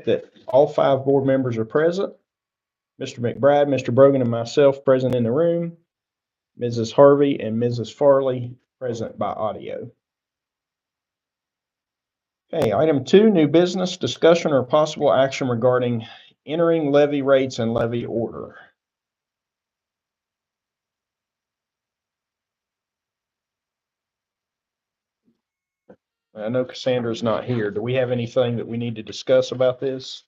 reflect that all 5 board members are present. Mr. McBride, Mr. Brogan, and myself present in the room. Mrs. Harvey and Mrs. Farley present by audio. Okay, item 2, new business, discussion or possible action regarding entering levy rates and levy order. I know Cassandra's not here. Do we have anything that we need to discuss about this?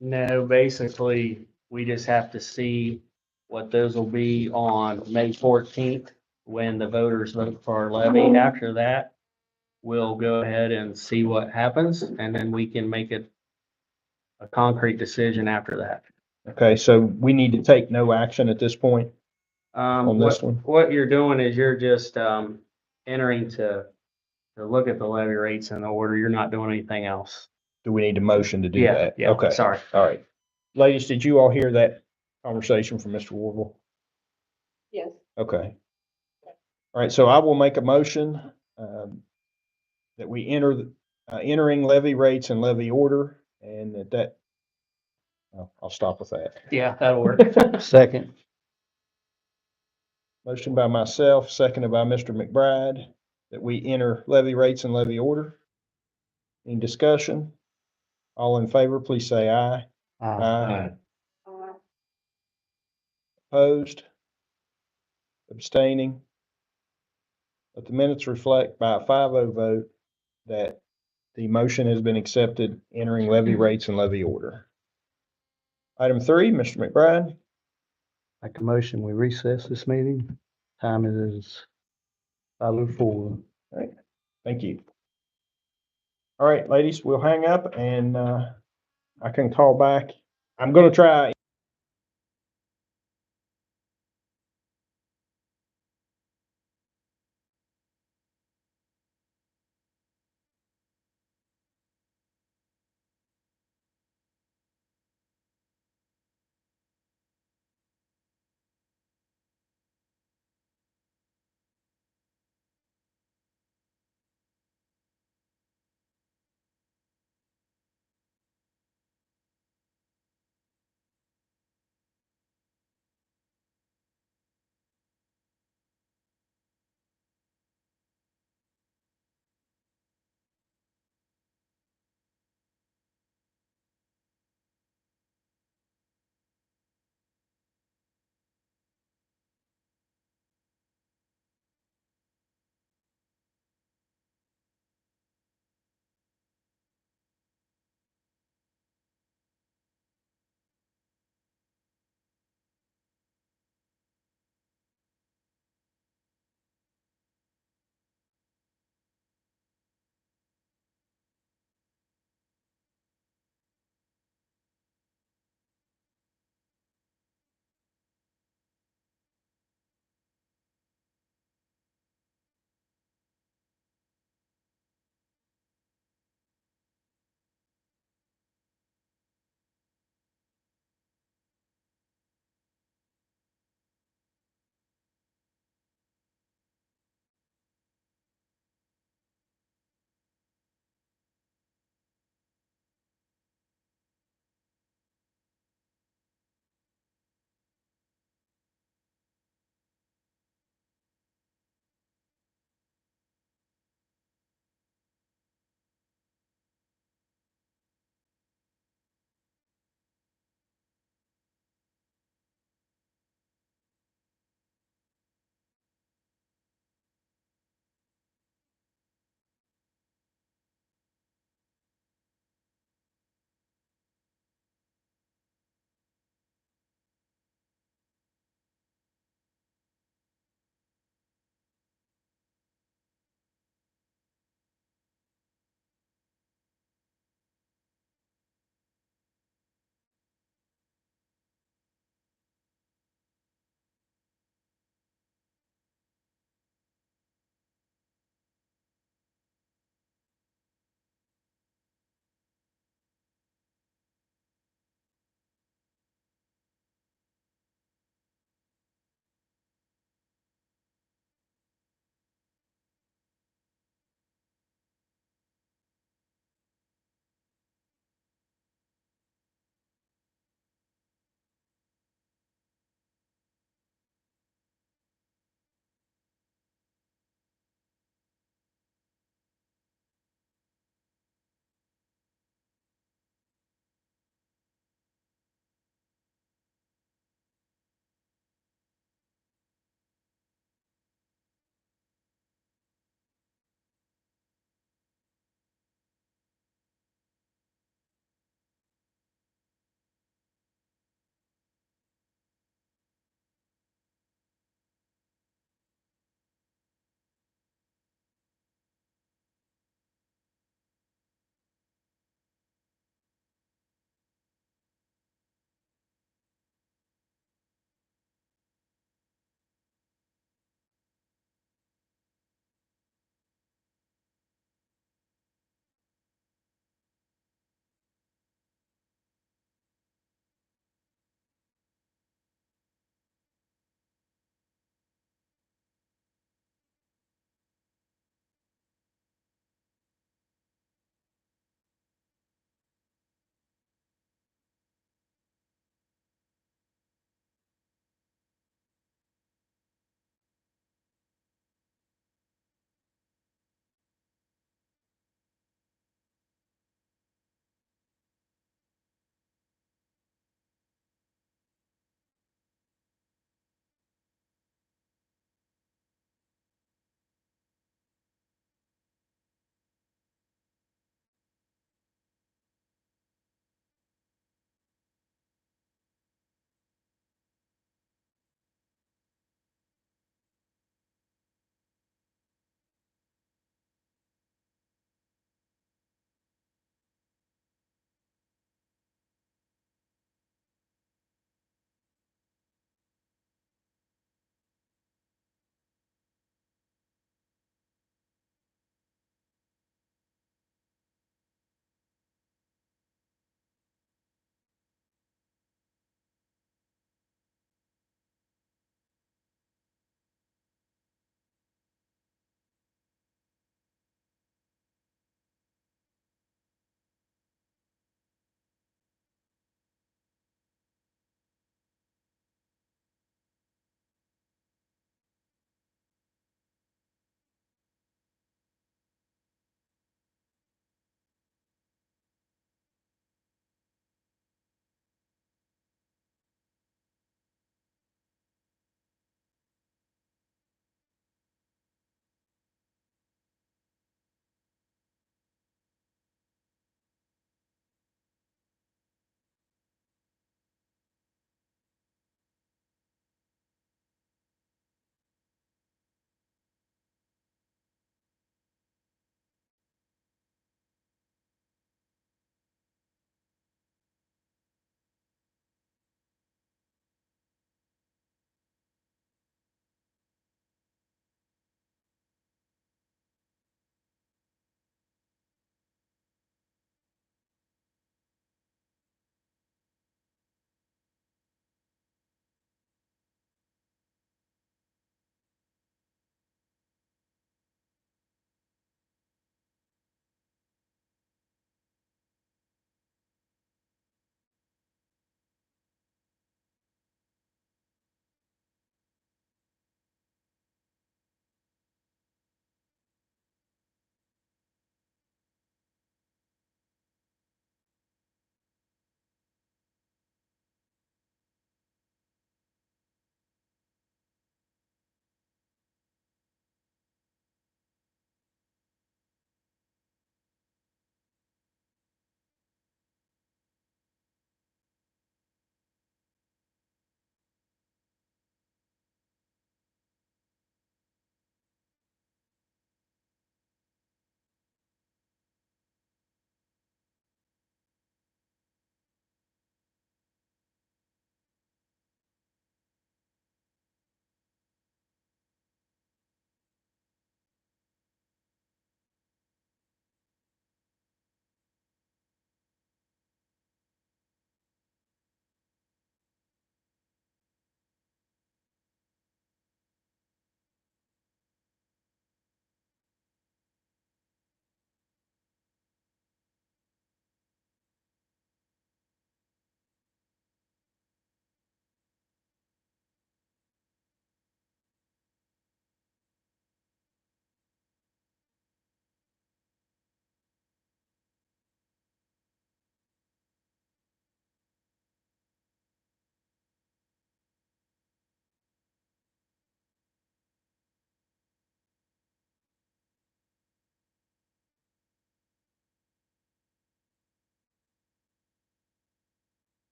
No, basically, we just have to see what those will be on May 14th when the voters vote for our levy. After that, we'll go ahead and see what happens, and then we can make it a concrete decision after that. Okay, so we need to take no action at this point on this one? What you're doing is you're just entering to look at the levy rates and the order. You're not doing anything else. Do we need a motion to do Yeah, that? yeah, Okay, sorry. all right. Ladies, did you all hear that conversation from Mr. Warble? Yes. Okay. All right, so I will make a motion that we entering levy rates and levy order, and I'll stop with that. Yeah, that'll work. Second. Motion by myself, seconded by Mr. McBride, that we enter levy rates and levy order. Any discussion? All in favor, please say aye. Aye. Opposed? Abstaining? Let the minutes reflect by a 5-0 vote that the motion has been accepted, entering levy rates and levy order. Item 3, Mr. McBride. Make a motion, we recess this meeting. Time is 5:04. Thank you. All right, ladies, we'll hang up and I can call back. I'm going to try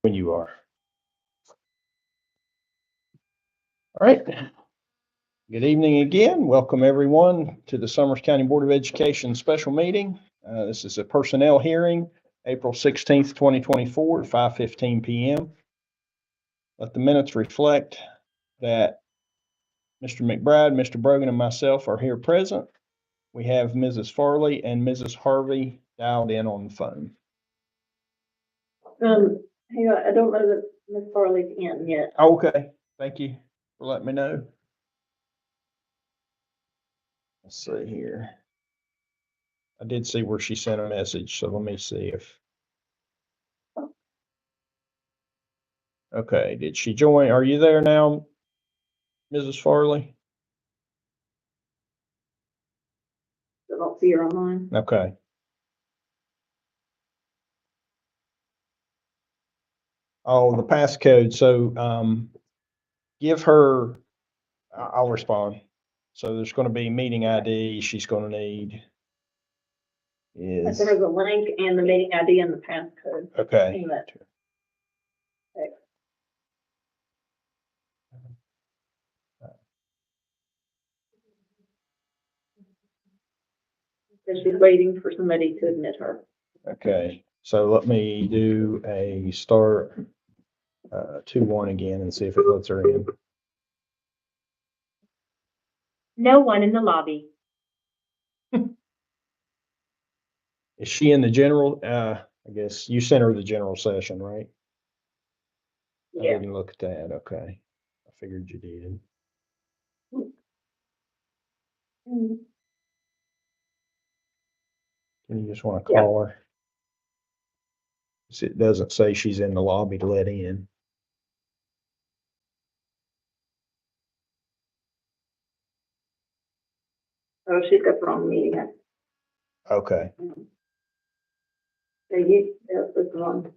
When you are. All right. Good evening again. Welcome everyone to the Summers County Board of Education special meeting. This is a personnel hearing, April 16th, 2024, 5:15 p.m. Let the minutes reflect that Mr. McBride, Mr. Brogan, and myself are here present. We have Mrs. Farley and Mrs. Harvey dialed in on the phone. Hang on, I don't know that Ms. Farley's in yet. Okay, thank you for letting me know. Let's see here. I did see where she sent a message, so let me see if. Okay, did she join? Are you there now, Mrs. Farley? I don't see her online. Okay. Oh, the passcode. So, give her, I'll respond. So there's going to be meeting ID she's going to need. I Is, sent her the link and the meeting ID and the passcode. okay. Hang on. Okay. So she's waiting for somebody to admit her. Okay, so let me do a start 2-1 again and see if it lets her in. No one in the lobby. Is she in the general? I guess you sent her the general session, right? I Yeah. didn't look at that. Okay. I figured you did. Can you just want to Yeah. call her? 'Cause it doesn't say she's in the lobby to let in. Oh, she's got the wrong meeting. Okay. So you, that was the wrong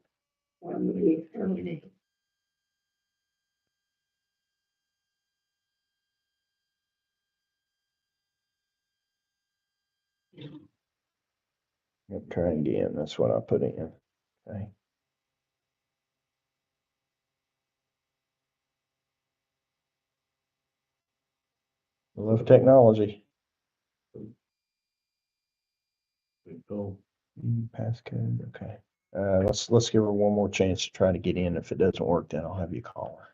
meeting. Okay, again, that's what I put in. Okay. I love technology. Passcode, okay. Let's give her one more chance to try to get in. If it doesn't work, then I'll have you call her.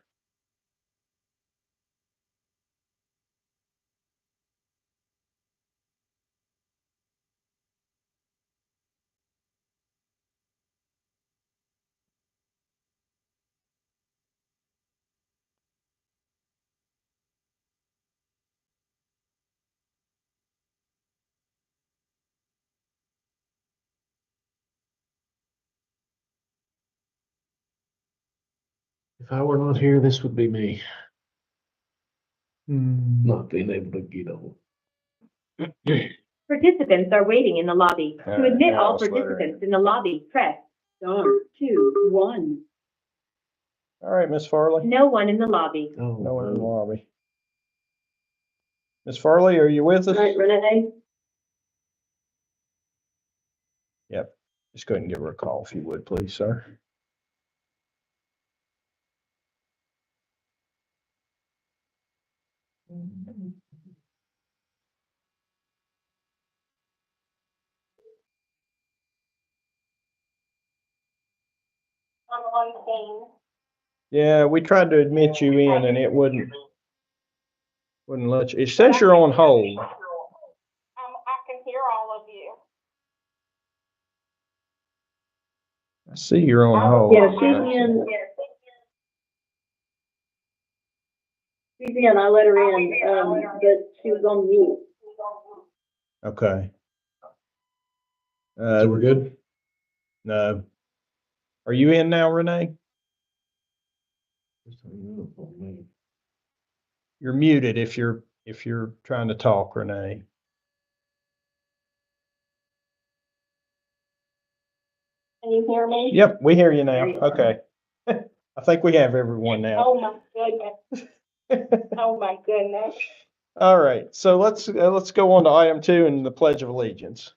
If I were not here, this would be me. Not being able to get on. Participants are waiting in the lobby. To admit all let's let her in. participants in the lobby, press *2-1. All right, Miss Farley. No one in the lobby. Oh, No one in the lobby. Miss Farley, are you with us? Right, Renee? Yep. Just go ahead and give her a call if you would, please, sir. Yeah, we tried to admit you in and it wouldn't let you. It says you're on hold. I can hear all of you. I see you're on hold. Yeah, she's in. She's in, I let her in, but she was on mute. Okay. So we're good? No. Are you in now, Renee? You're muted if you're trying to talk, Renee. Can you hear me? Yep, we hear you now. Okay. I think we have everyone now. Oh, my goodness. Oh, my goodness. All right, so let's go on to item 2 and the Pledge of Allegiance.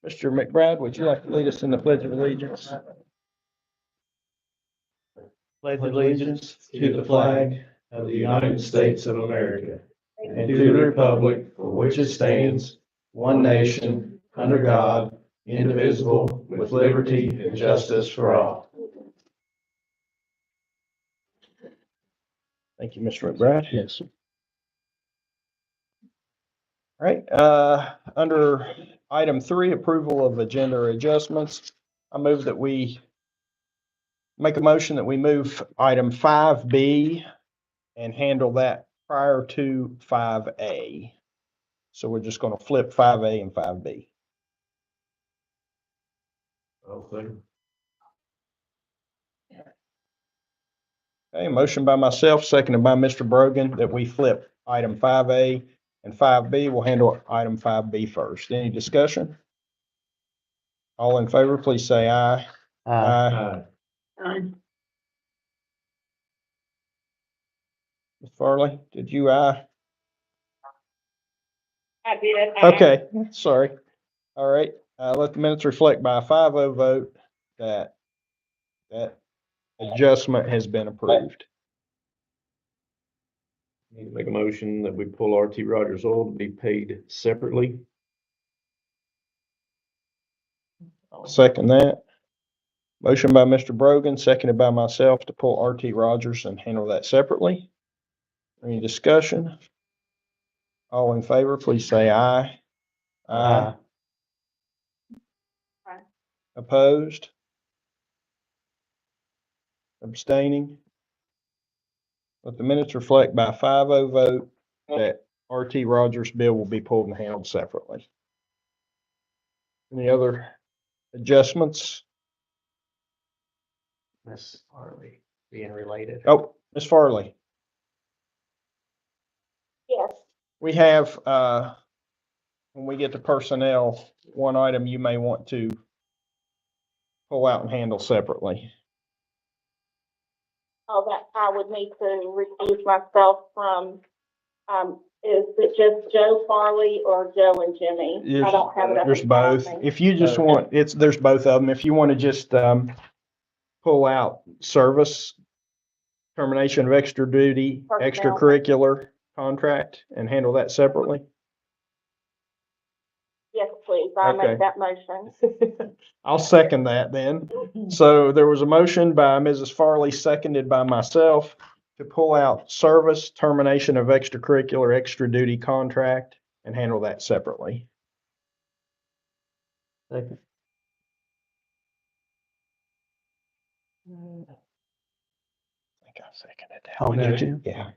Mr. McBride, would you like to lead us in the Pledge of Allegiance? pledge allegiance to the flag of the United States of America and to the republic for which it stands, one nation, under God, indivisible, with liberty and justice for all. Thank you, Mr. McBride. Yes. All right, under item 3, approval of agenda adjustments, I move that we make a motion that we move item 5B and handle that prior to 5A. So we're just gonna flip 5A and 5B. Okay. Okay, motion by myself, seconded by Mr. Brogan, that we flip item 5A and 5B. We'll handle item 5B first. Any discussion? All in favor, please say aye. Aye. Ms. Farley, did you aye? I did. Okay, sorry. All right, let the minutes reflect by a 5-0 vote that that adjustment has been approved. Need to make a motion that we pull RT Rogers Oil to be paid separately. I'll second that. Motion by Mr. Brogan, seconded by myself to pull RT Rogers and handle that separately. Any discussion? All in favor, please say aye. Aye. Aye. Opposed? Abstaining? Let the minutes reflect by a 5-0 vote that RT Rogers' bill will be pulled and handled separately. Any other adjustments? Miss Harley being related. Oh, Ms. Farley, Yes. we have, when we get to personnel, one item you may want to pull out and handle separately. Oh, that I would need to recuse myself from, is it just Joe Farley or Joe and Jimmy? I don't have it up. There's in front of both. me. If you just want, there's both of them. If you want to just, pull out service, termination of extra duty, Personnel. extracurricular contract and handle that separately. Yes, please. I Okay. make that motion. I'll second that then. So there was a motion by Mrs. Farley, seconded by myself, to pull out service, termination of extracurricular, extra duty contract and handle that separately. Second. I think I seconded that. Oh, one. did you? Yeah.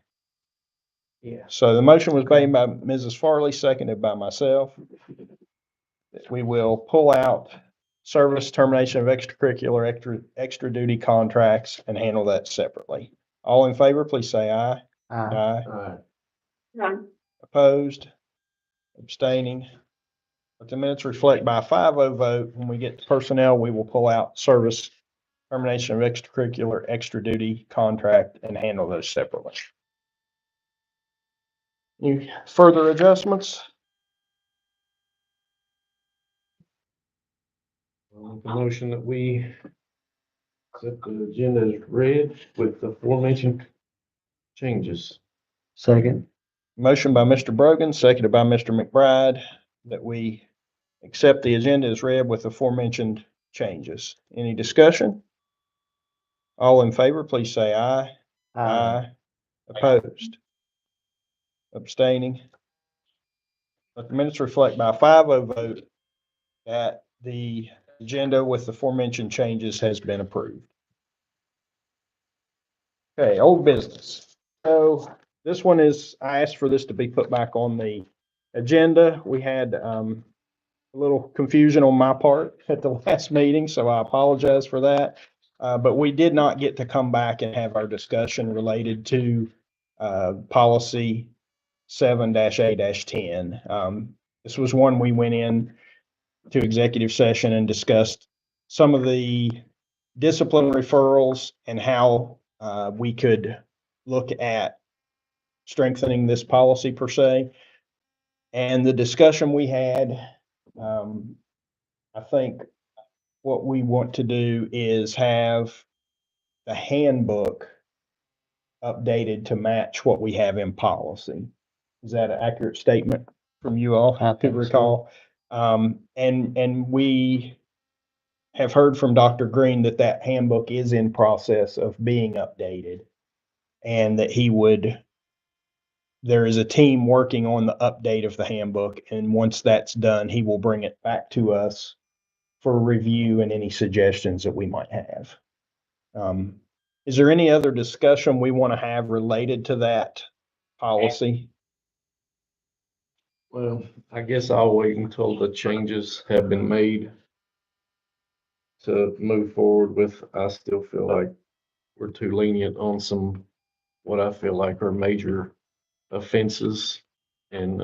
Yeah. So the motion was made by Mrs. Farley, seconded by myself. That we will pull out service, termination of extracurricular, extra duty contracts and handle that separately. All in favor, please say aye. Aye. Aye. Aye. None. Opposed? Abstaining? Let the minutes reflect by a 5-0 vote. When we get to personnel, we will pull out service, termination of extracurricular, extra duty contract and handle those separately. Any further adjustments? I'll make a motion that we accept the agenda as read with the aforementioned changes. Second. Motion by Mr. Brogan, seconded by Mr. McBride, that we accept the agenda as read with the aforementioned changes. Any discussion? All in favor, please say aye. Aye. Opposed? Abstaining? Let the minutes reflect by a 5-0 vote that the agenda with the aforementioned changes has been approved. Okay, old business. So this one is, I asked for this to be put back on the agenda. We had a little confusion on my part at the last meeting, so I apologize for that. But we did not get to come back and have our discussion related to policy 7-A-10. This was one we went in to executive session and discussed some of the discipline referrals and how we could look at strengthening this policy per se. And the discussion we had, I think what we want to do is have the handbook updated to match what we have in policy. Is that an accurate statement from you all I to think so. recall? And we have heard from Dr. Green that that handbook is in process of being updated and that there is a team working on the update of the handbook. And once that's done, he will bring it back to us for review and any suggestions that we might have. Is there any other discussion we want to have related to that policy? Well, I guess I'll wait until the changes have been made to move forward with. I still feel like we're too lenient on some, what I feel like are major offenses. And,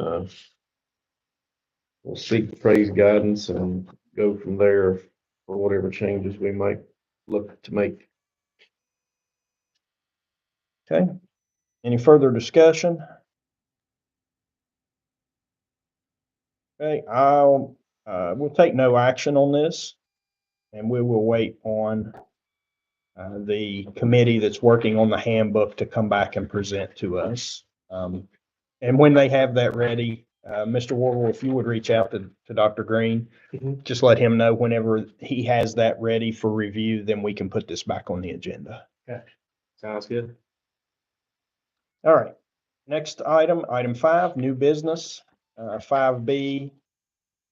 we'll seek praise guidance and go from there for whatever changes we might look to make. Okay. Any further discussion? Okay, we'll take no action on this and we will wait on the committee that's working on the handbook to come back and present to us. And when they have that ready, Mr. Warble, if you would reach out to Dr. Green, just let him know whenever he has that ready for review, then we can put this back on the agenda. Sounds good. All right. Next item, item 5, new business. 5B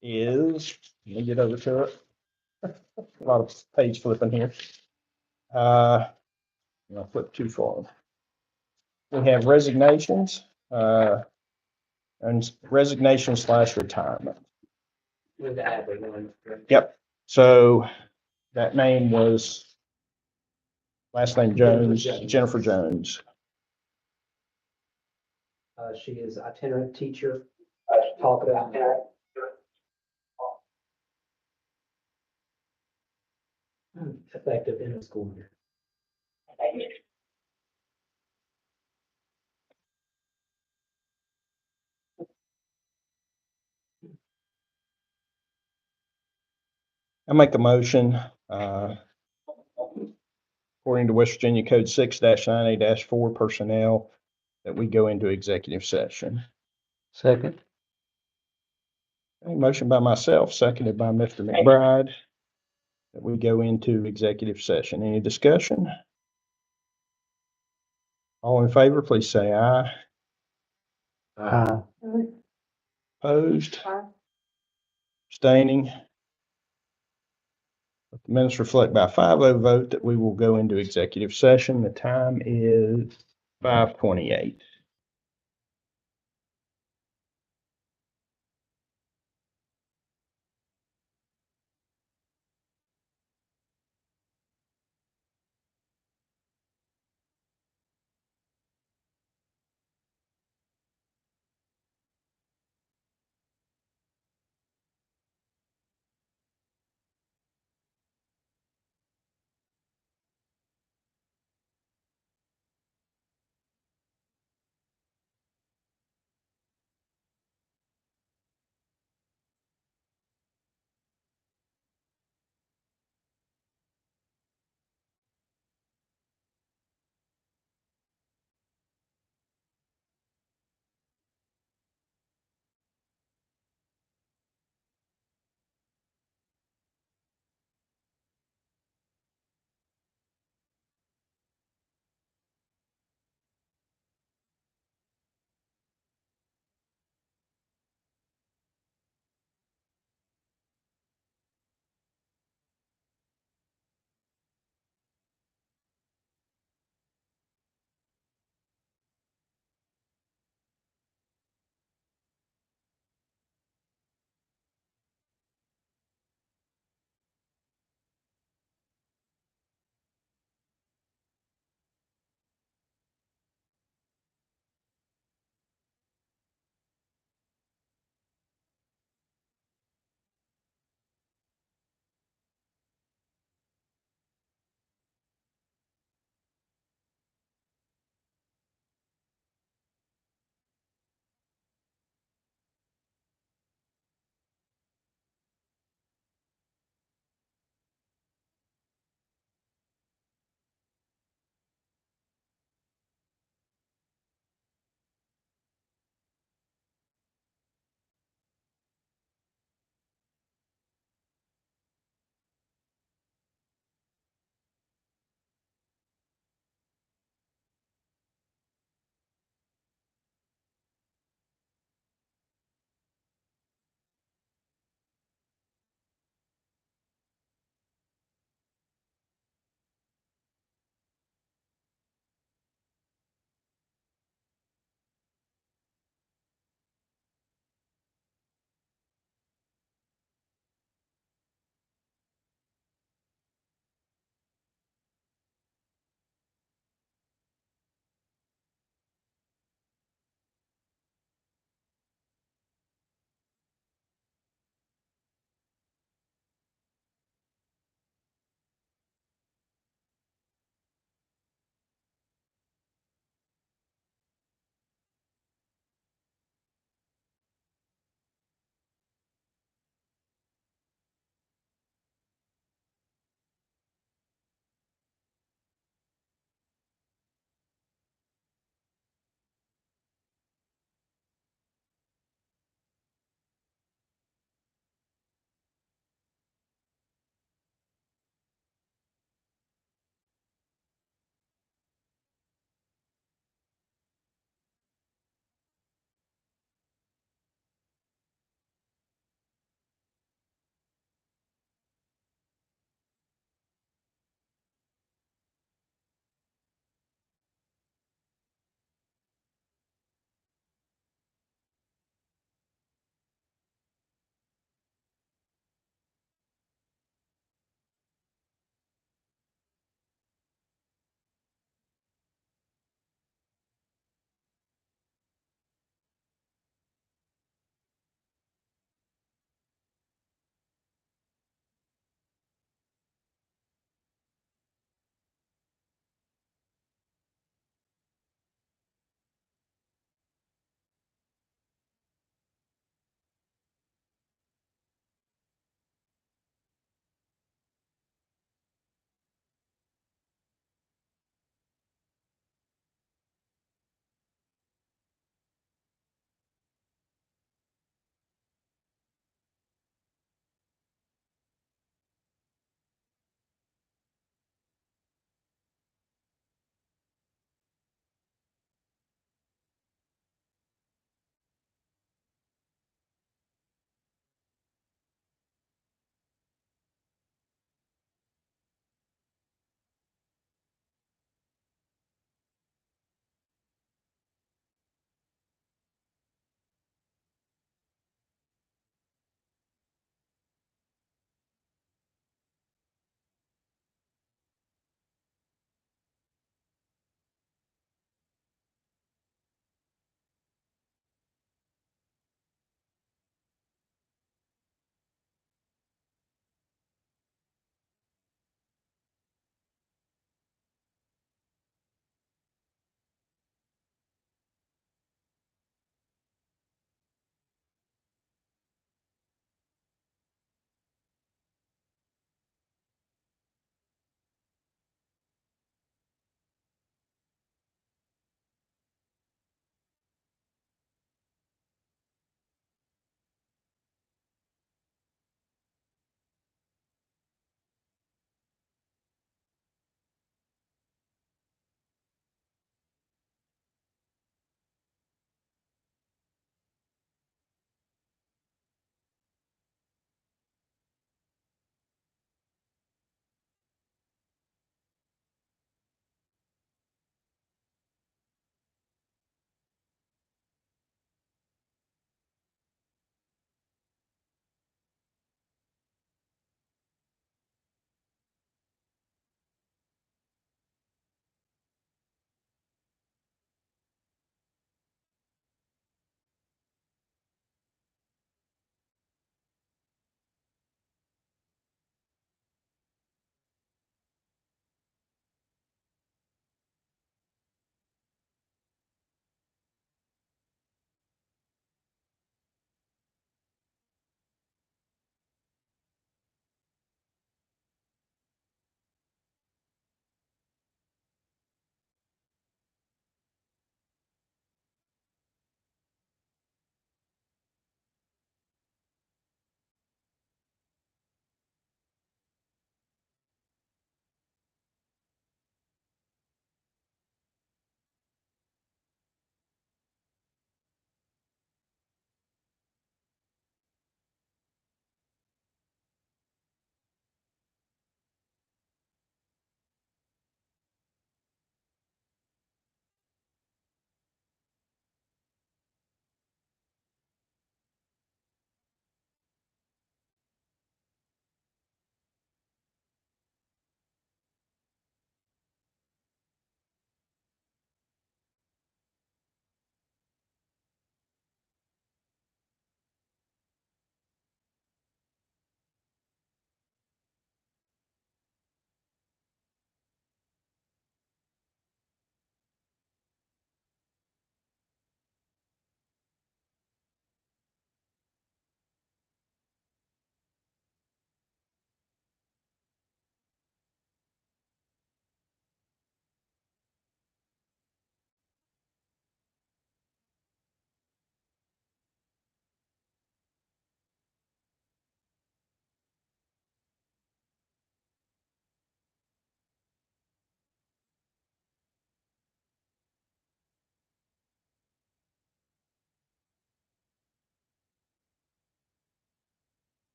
is, let me get over to it. A lot of page flipping here. I'll flip too far. We have resignations, and resignation/retirement. Yep. So that name was, last name Jones, Jennifer Jones. She is itinerant teacher. Talk about that. Effective in the school year. I make a motion, according to West Virginia Code 6-9A-4 personnel, that we go into executive session. Second. Okay, motion by myself, seconded by Mr. McBride, that we go into executive session. Any discussion? All in favor, please say aye. Opposed? Abstaining? Let the minutes reflect by 5-0 vote that we will go into executive session. The time is 5:28.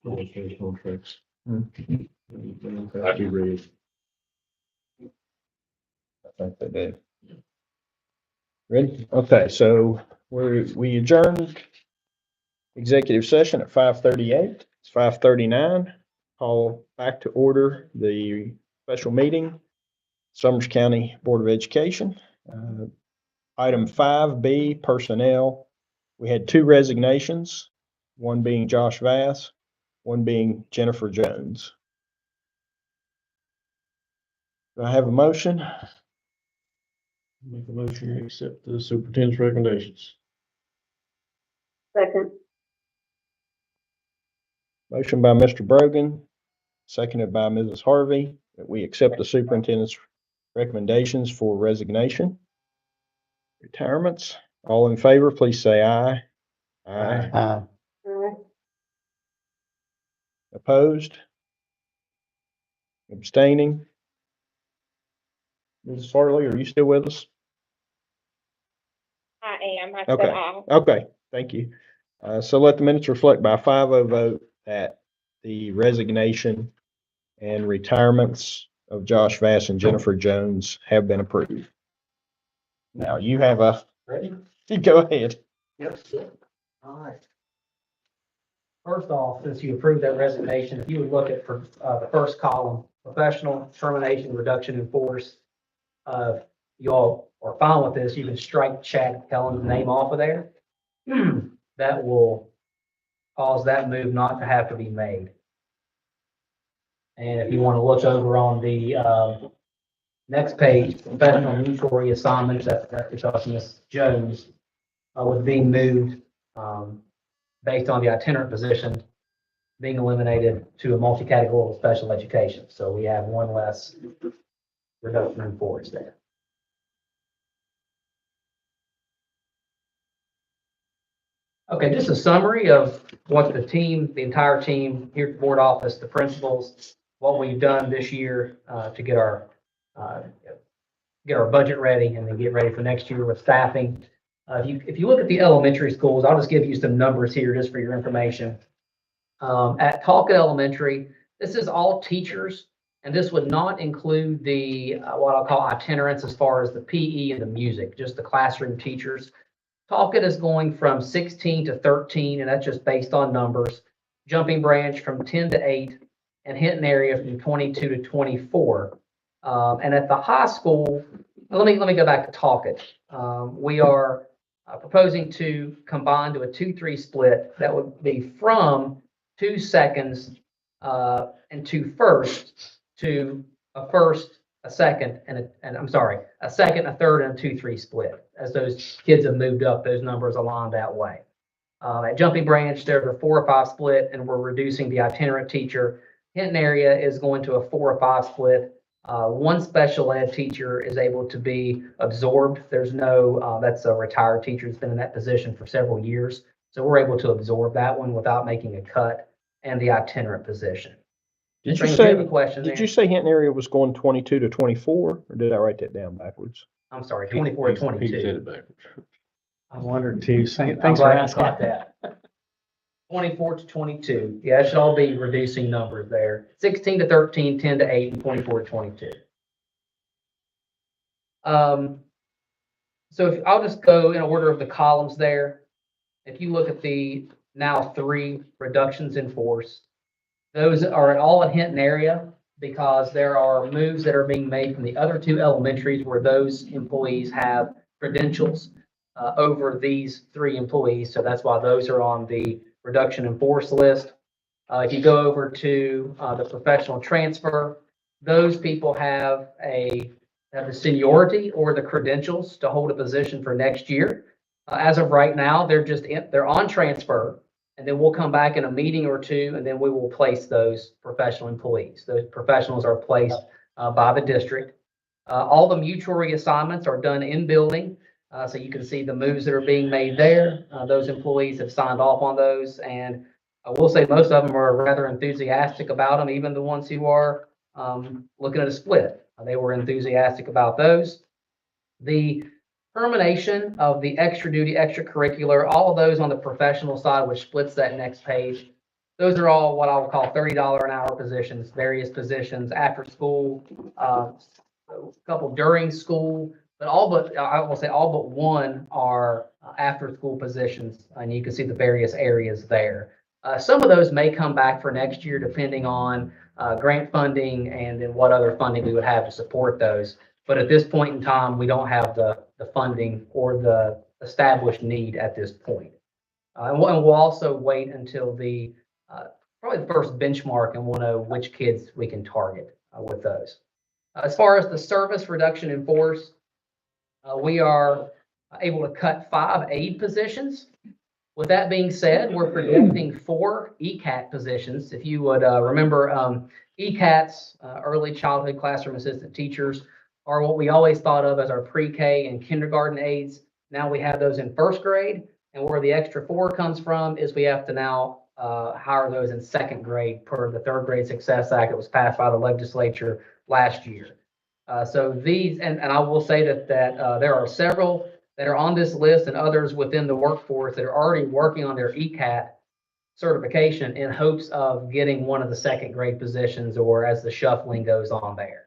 Educational trips. That'd be rude. I think they do. Ready? Okay, so we adjourned executive session at 5:38. It's 5:39. Call back to order the special meeting, Summers County Board of Education. Item 5B, personnel. We had 2 resignations, one being Josh Vass, one being Jennifer Jones. Do I have a motion? Make a motion to accept the superintendent's recommendations. Second. Motion by Mr. Brogan, seconded by Mrs. Harvey, that we accept the superintendent's recommendations for resignation. Retirements. All in favor, please say aye. Aye. Opposed? Abstaining? Mrs. Farley, are you still with us? I am, I said Okay. aye. Okay, thank you. So let the minutes reflect by a 5-0 vote that the resignation and retirements of Josh Vass and Jennifer Jones have been approved. Now you have a, Ready? go ahead. Yep. All right. First off, since you approved that resignation, if you would look at the first column, professional termination, reduction in force. You all are fine with this, you can strike Chad Kellen's name off of there. That will cause that move not to have to be made. And if you want to look over on the next page, professional mutual reassignments, that's talking Ms. Jones, was being moved based on the itinerant position being eliminated to a multi-categorical special education. So we have one less reduction in force there. Okay, just a summary of what the entire team here at the board office, the principals, what we've done this year to get our budget ready and then get ready for next year with staffing. If you look at the elementary schools, I'll just give you some numbers here just for your information. At Talcott Elementary, this is all teachers, and this would not include the what I'll call itinerants as far as the PE and the music, just the classroom teachers. Talcott is going from 16 to 13, and that's just based on numbers. Jumping Branch from 10 to 8, and Hinton area from 22 to 24. And at the high school, let me go back to Talcott. We are proposing to combine to a 2-3 split that would be from 2 seconds and 2 firsts to a first, a second, and I'm sorry, a second, a third, and a 2-3 split. As those kids have moved up, those numbers align that way. At Jumping Branch, there's a 4 or 5 split, and we're reducing the itinerant teacher. Hinton area is going to a 4 or 5 split. One special ed teacher is able to be absorbed. There's no, that's a retired teacher who's been in that position for several years. So we're able to absorb that one without making a cut, and the itinerant position. Did you Brings say, every question did there. you say Hinton area was going 22 to 24, or did I write that down backwards? I'm sorry, 24 to He said 22. it backwards. I wondered too. I'm Thanks for glad you asking. caught that. 24 to 22. Yeah, it should all be reducing numbers there. 16 to 13, 10 to 8, and 24 to 22. So if I'll just go in order of the columns there. If you look at the now 3 reductions in force, those are all in Hinton area because there are moves that are being made from the other 2 elementaries where those employees have credentials over these 3 employees. So that's why those are on the reduction in force list. If you go over to the professional transfer, those people have the seniority or the credentials to hold a position for next year. As of right now, they're on transfer, and then we'll come back in a meeting or 2, and then we will place those professional employees. Those professionals are placed by the district. All the mutual reassignments are done in building. So you can see the moves that are being made there. Those employees have signed off on those, and I will say most of them are rather enthusiastic about them, even the ones who are looking at a split. They were enthusiastic about those. The termination of the extra duty, extracurricular, all of those on the professional side, which splits that next page. Those are all what I will call $30 an hour positions, various positions after school, a couple during school, but I will say all but one are after school positions, and you can see the various areas there. Some of those may come back for next year, depending on grant funding and then what other funding we would have to support those. But at this point in time, we don't have the funding or the established need at this point. And we'll also wait until probably the first benchmark, and we'll know which kids we can target with those. As far as the service reduction in force, we are able to cut 5 aide positions. With that being said, we're projecting 4 ECAT positions. If you would remember, ECATs, early childhood classroom assistant teachers, are what we always thought of as our pre-K and kindergarten aides. Now we have those in first grade, and where the extra 4 comes from is we have to now hire those in second grade per the Third Grade Success Act that was passed by the legislature last year. So these, and I will say that there are several that are on this list and others within the workforce that are already working on their ECAT certification in hopes of getting one of the second grade positions, or as the shuffling goes on there.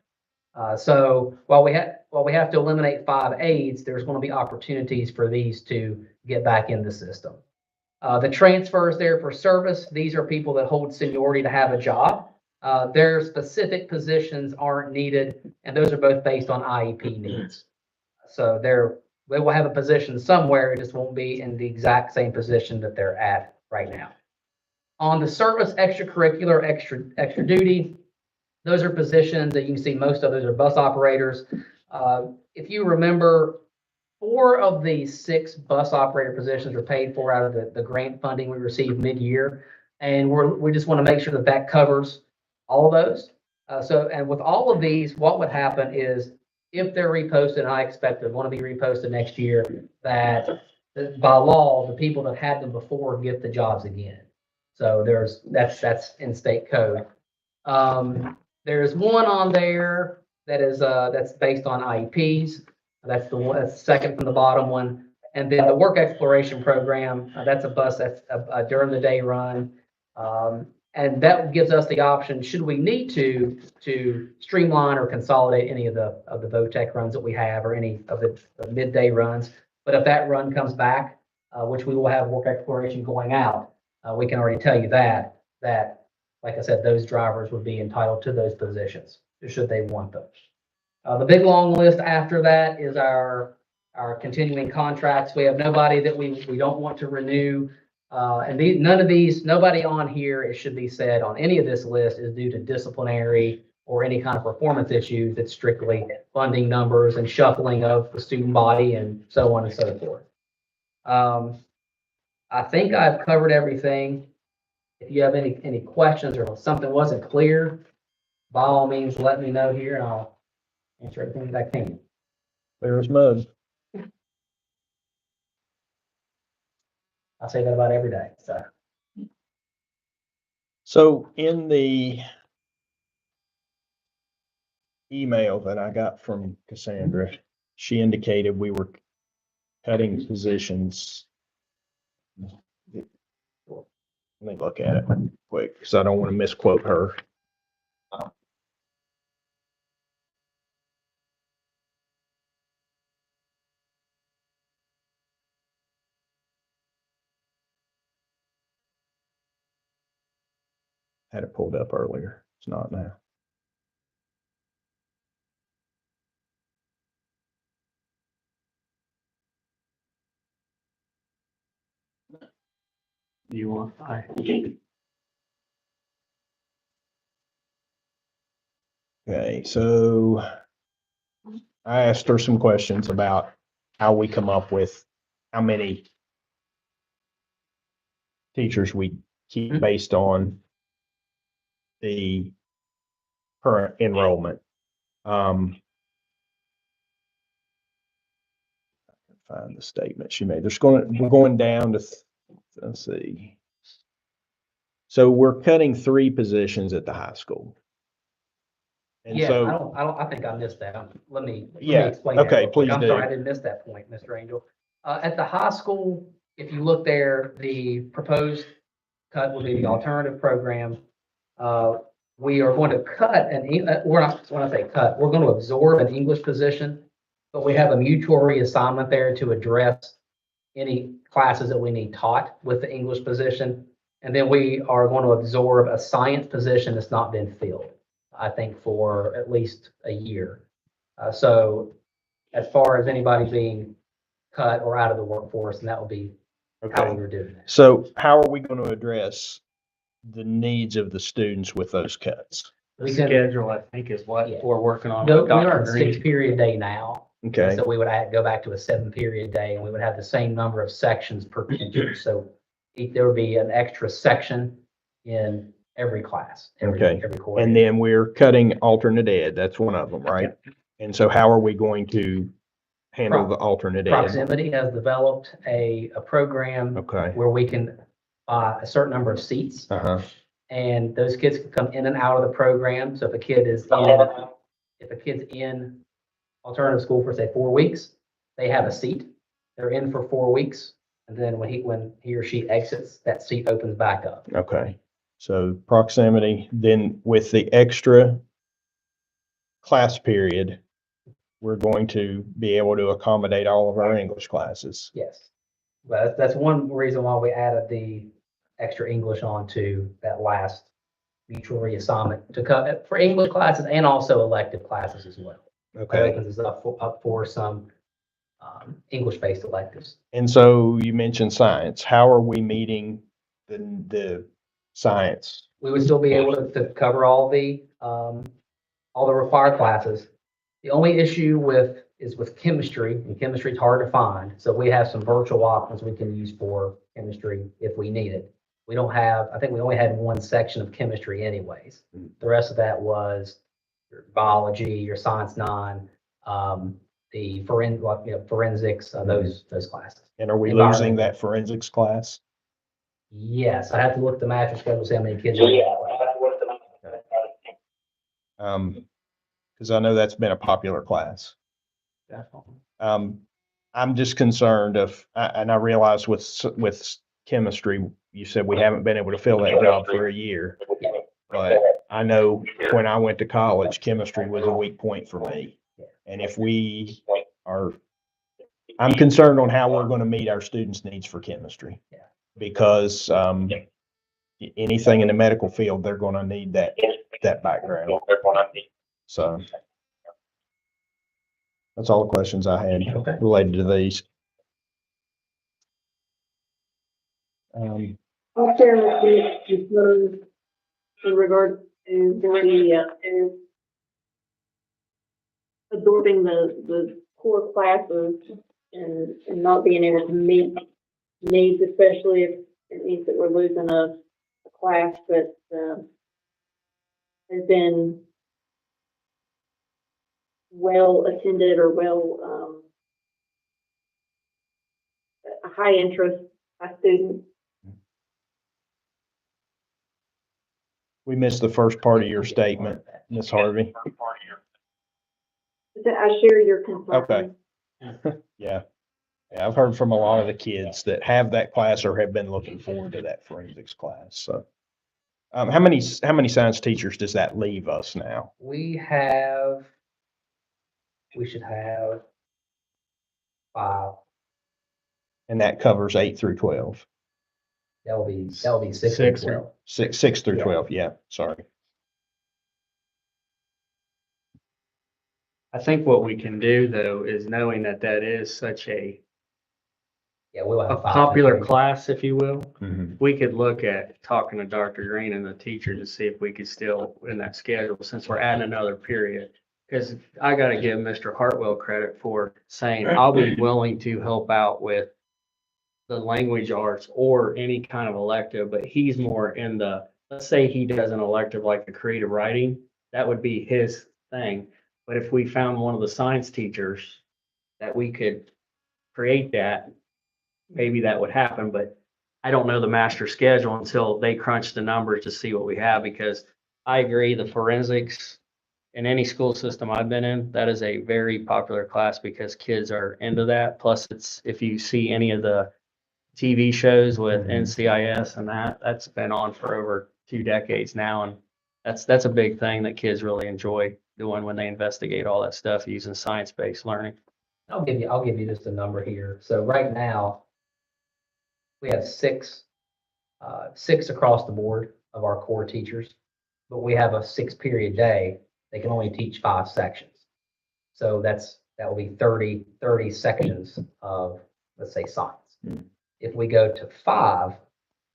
So while we have to eliminate 5 aides, there's going to be opportunities for these to get back in the system. The transfers there for service, these are people that hold seniority to have a job. Their specific positions aren't needed, and those are both based on IEP needs. So they will have a position somewhere, it just won't be in the exact same position that they're at right now. On the service extracurricular, extra duty, those are positions that you can see most of those are bus operators. If you remember, 4 of the 6 bus operator positions were paid for out of the grant funding we received mid-year. And we just want to make sure that that covers all of those. And with all of these, what would happen is if they're reposted, and I expect they're going to be reposted next year, that by law, the people that had them before get the jobs again. So that's in state code. There's one on there that is that's based on IEPs. That's the one, that's second from the bottom one. And then the work exploration program, that's a bus that's a during the day run. And that gives us the option, should we need to streamline or consolidate any of the VOTEC runs that we have, or any of the midday runs. But if that run comes back, which we will have work exploration going out, we can already tell you that, like I said, those drivers would be entitled to those positions, should they want those. The big long list after that is our continuing contracts. We have nobody that we don't want to renew. And nobody on here, it should be said, on any of this list is due to disciplinary or any kind of performance issues. It's strictly funding numbers and shuffling of the student body and so on and so forth. I think I've covered everything. If you have any questions or something wasn't clear, by all means, let me know here and I'll answer everything that I can. Clear as mud. I say that about every day, so. So in the email that I got from Cassandra, she indicated we were cutting positions. Let me look at it quick, because I don't want to misquote her. Had it pulled up earlier. It's not now. Do you want? Okay, so I asked her some questions about how we come up with how many teachers we keep based on the current enrollment. I can find the statement she made. We're going down to, let's see. So we're cutting 3 positions at the high school. And Yeah, so, I think I missed that. Let me Yeah, explain that okay, real quick. please I'm do. sorry, I didn't miss that point, Mr. Angel. At the high school, if you look there, the proposed cut will be the alternative program. We are going to cut we're not, when I say cut, we're going to absorb an English position, but we have a mutual reassignment there to address any classes that we need taught with the English position. And then we are going to absorb a science position that's not been filled, I think, for at least a year. So as far as anybody being cut or out of the workforce, and that will be how okay. we were doing it. So how are we going to address the needs of the students with those cuts? The We can- schedule, I think, is what Yeah. we're working on. No, with we are Dr. at Green. 6-period day now. Okay, So we would go back to a 7-period day, and we would have the same number of sections per teacher. So there would be an extra section in every class, Okay. every quarter. and then we're cutting alternate ed. That's one of them, right? And so how are we going to handle the alternate ed? Proximity has developed a program Okay, where we can buy a certain number of seats, uh-huh, and those kids can come in and out of the program. So if a kid's in alternative school for, say, 4 weeks, they have a seat. They're in for 4 weeks. And then when he or she exits, that seat opens back up. okay. So proximity, then with the extra class period, we're going to be able to accommodate all of our English classes. Yes. But that's one reason why we added the extra English onto that last mutual reassignment to cut for English classes and also elective classes as well. That Okay, opens us up for some English-based electives. and so you mentioned science. How are we meeting the science? We would still be able to cover all the required classes. The only issue is with chemistry, and chemistry is hard to find. So we have some virtual options we can use for chemistry if we need it. I think we only had one section of chemistry anyways. The rest of that was your biology, your science 9, the forensics, those classes. And are we Environment. losing that forensics class? Yes, I have to look at the master schedule, see how many kids. Because I know that's been a popular class. Definitely. I'm just concerned and I realize with chemistry, you said we haven't been able to fill that job for a year. But I know when I went to college, chemistry was a weak point for me. And if I'm concerned on how we're going to meet our students' needs for chemistry. Yeah. Because, anything in the medical field, they're going to need that background. So that's all the questions I had Okay. related to these. I'll share with you in regard to absorbing the core classes and not being able to meet needs, especially if it means that we're losing a class that has been well attended or a high interest by students. We missed the first part of your statement, Ms. Harvey. I share your concern. Okay. Yeah. Yeah, I've heard from a lot of the kids that have that class or have been looking forward to that forensics class. So, how many science teachers does that leave us now? We should have 5. And that covers 8 through 12. That will be 6 and Six. 12. 6 through Yeah. 12. Yeah, sorry. I think what we can do, though, is knowing that is such a Yeah, we'll have 5. popular class, if you will. Mhm. We could look at talking to Dr. Green and the teacher to see if we could still, in that schedule, since we're adding another period. Because I gotta give Mr. Hartwell credit for saying, I'll be willing to help out with the language arts or any kind of elective, but he's more in let's say he does an elective like the creative writing, that would be his thing. But if we found one of the science teachers that we could create that, maybe that would happen, but I don't know the master schedule until they crunch the numbers to see what we have, because I agree, the forensics in any school system I've been in, that is a very popular class because kids are into that. Plus it's, if you see any of the TV shows with NCIS and that's been on for over 2 decades now. And that's a big thing that kids really enjoy doing when they investigate all that stuff using science-based learning. I'll give you just a number here. So right now, we have six across the board of our core teachers, but we have a 6-period day. They can only teach 5 sections. So that will be 30 sections of, let's say, science. If we go to 5,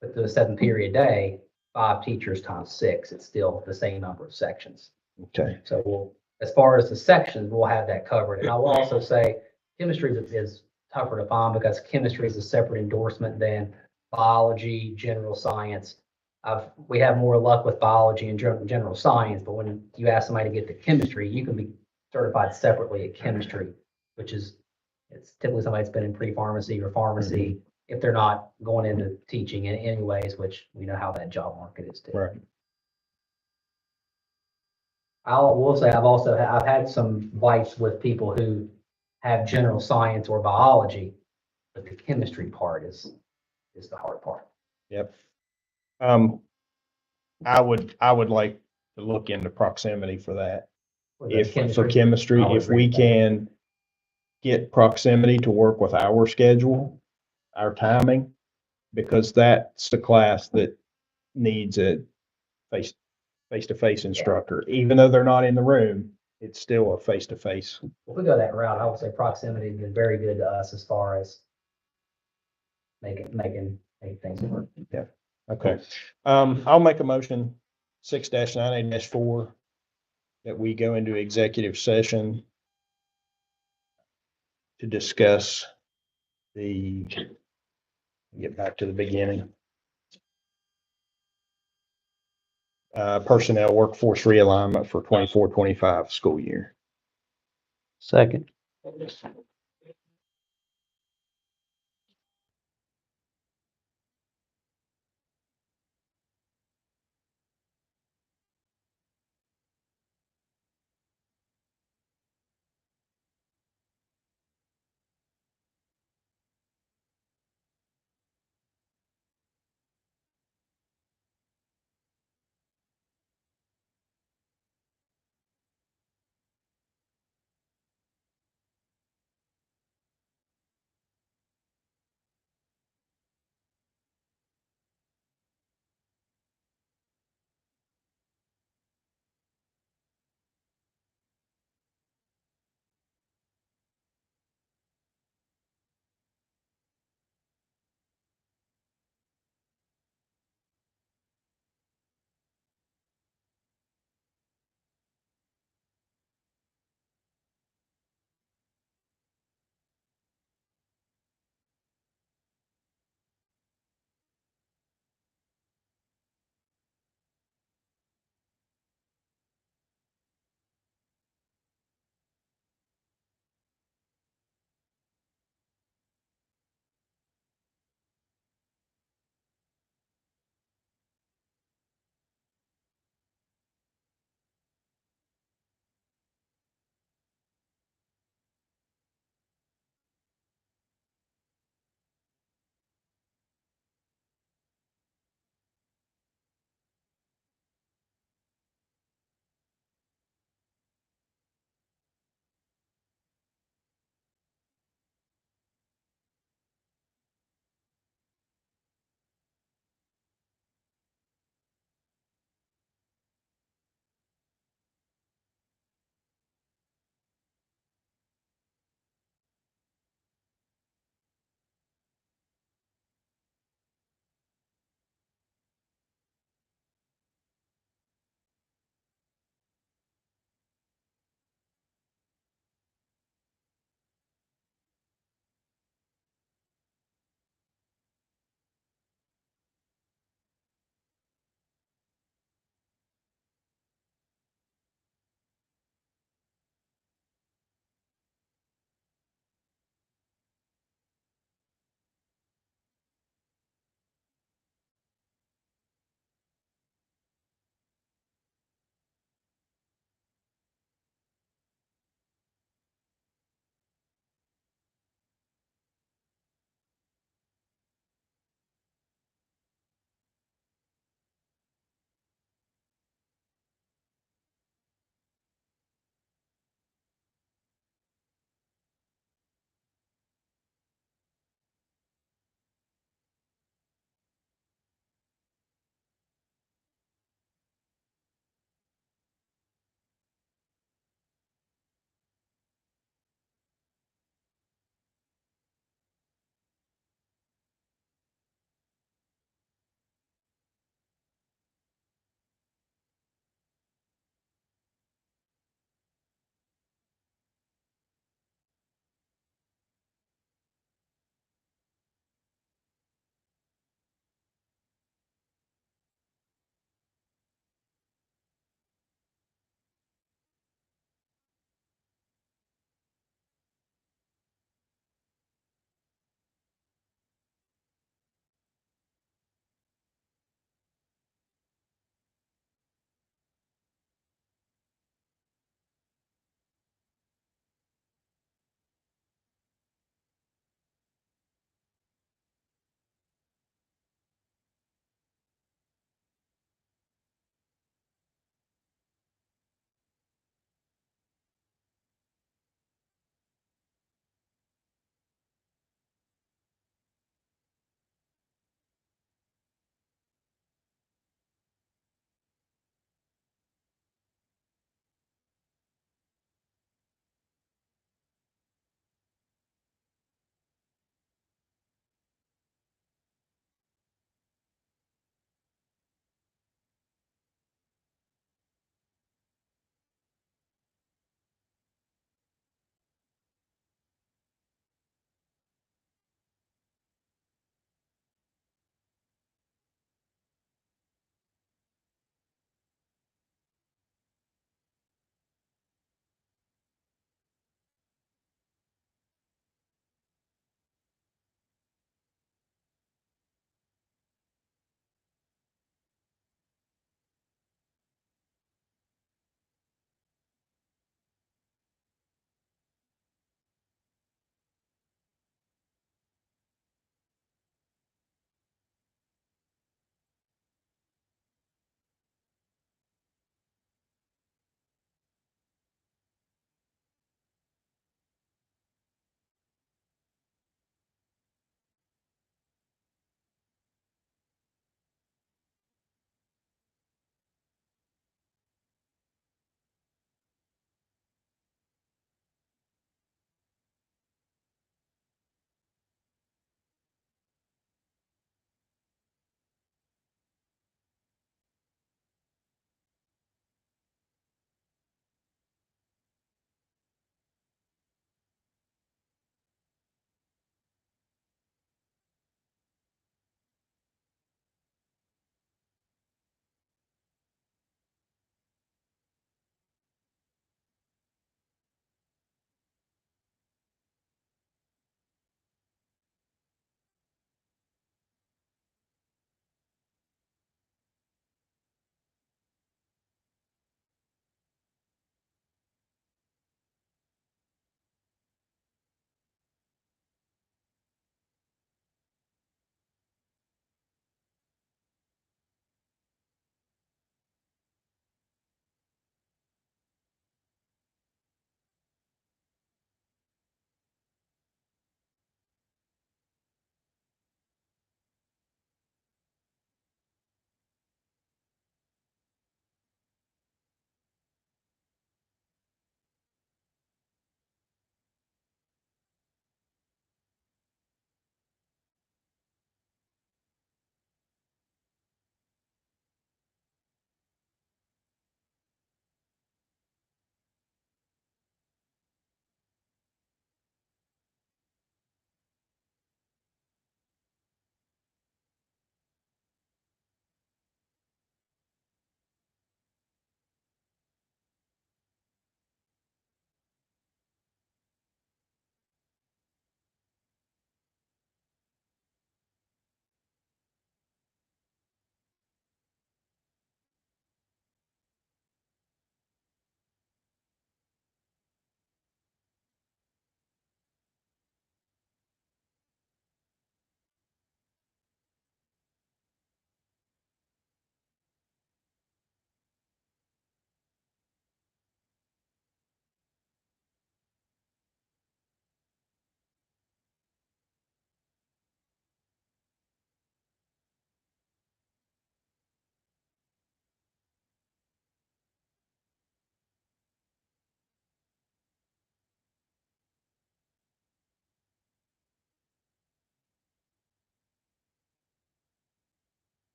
but to a 7-period day, 5 teachers times 6, it's still the same number of sections. Okay. So as far as the sections, we'll have that covered. And I will also say chemistry is tougher to find because chemistry is a separate endorsement than biology, general science. We have more luck with biology and general science, but when you ask somebody to get to chemistry, you can be certified separately at chemistry, which is, it's typically somebody that's been in pre-pharmacy or pharmacy, if they're not going into teaching in any ways, which we know how that job market is too. Right. Will say I've had some bites with people who have general science or biology, but the chemistry part is the hard part. Yep. I would like to look into proximity for that. If for chemistry, I would if we agree with that. can get proximity to work with our schedule, our timing, because that's the class that needs a face-to-face instructor. Even though they're not in the room, it's still a face-to-face. If we go that route, I would say proximity has been very good to us as far as making things work. Okay. I'll make a motion 6-98-4 that we go into executive session to discuss get back to the beginning. Personnel workforce realignment for 24-25 school year. Second.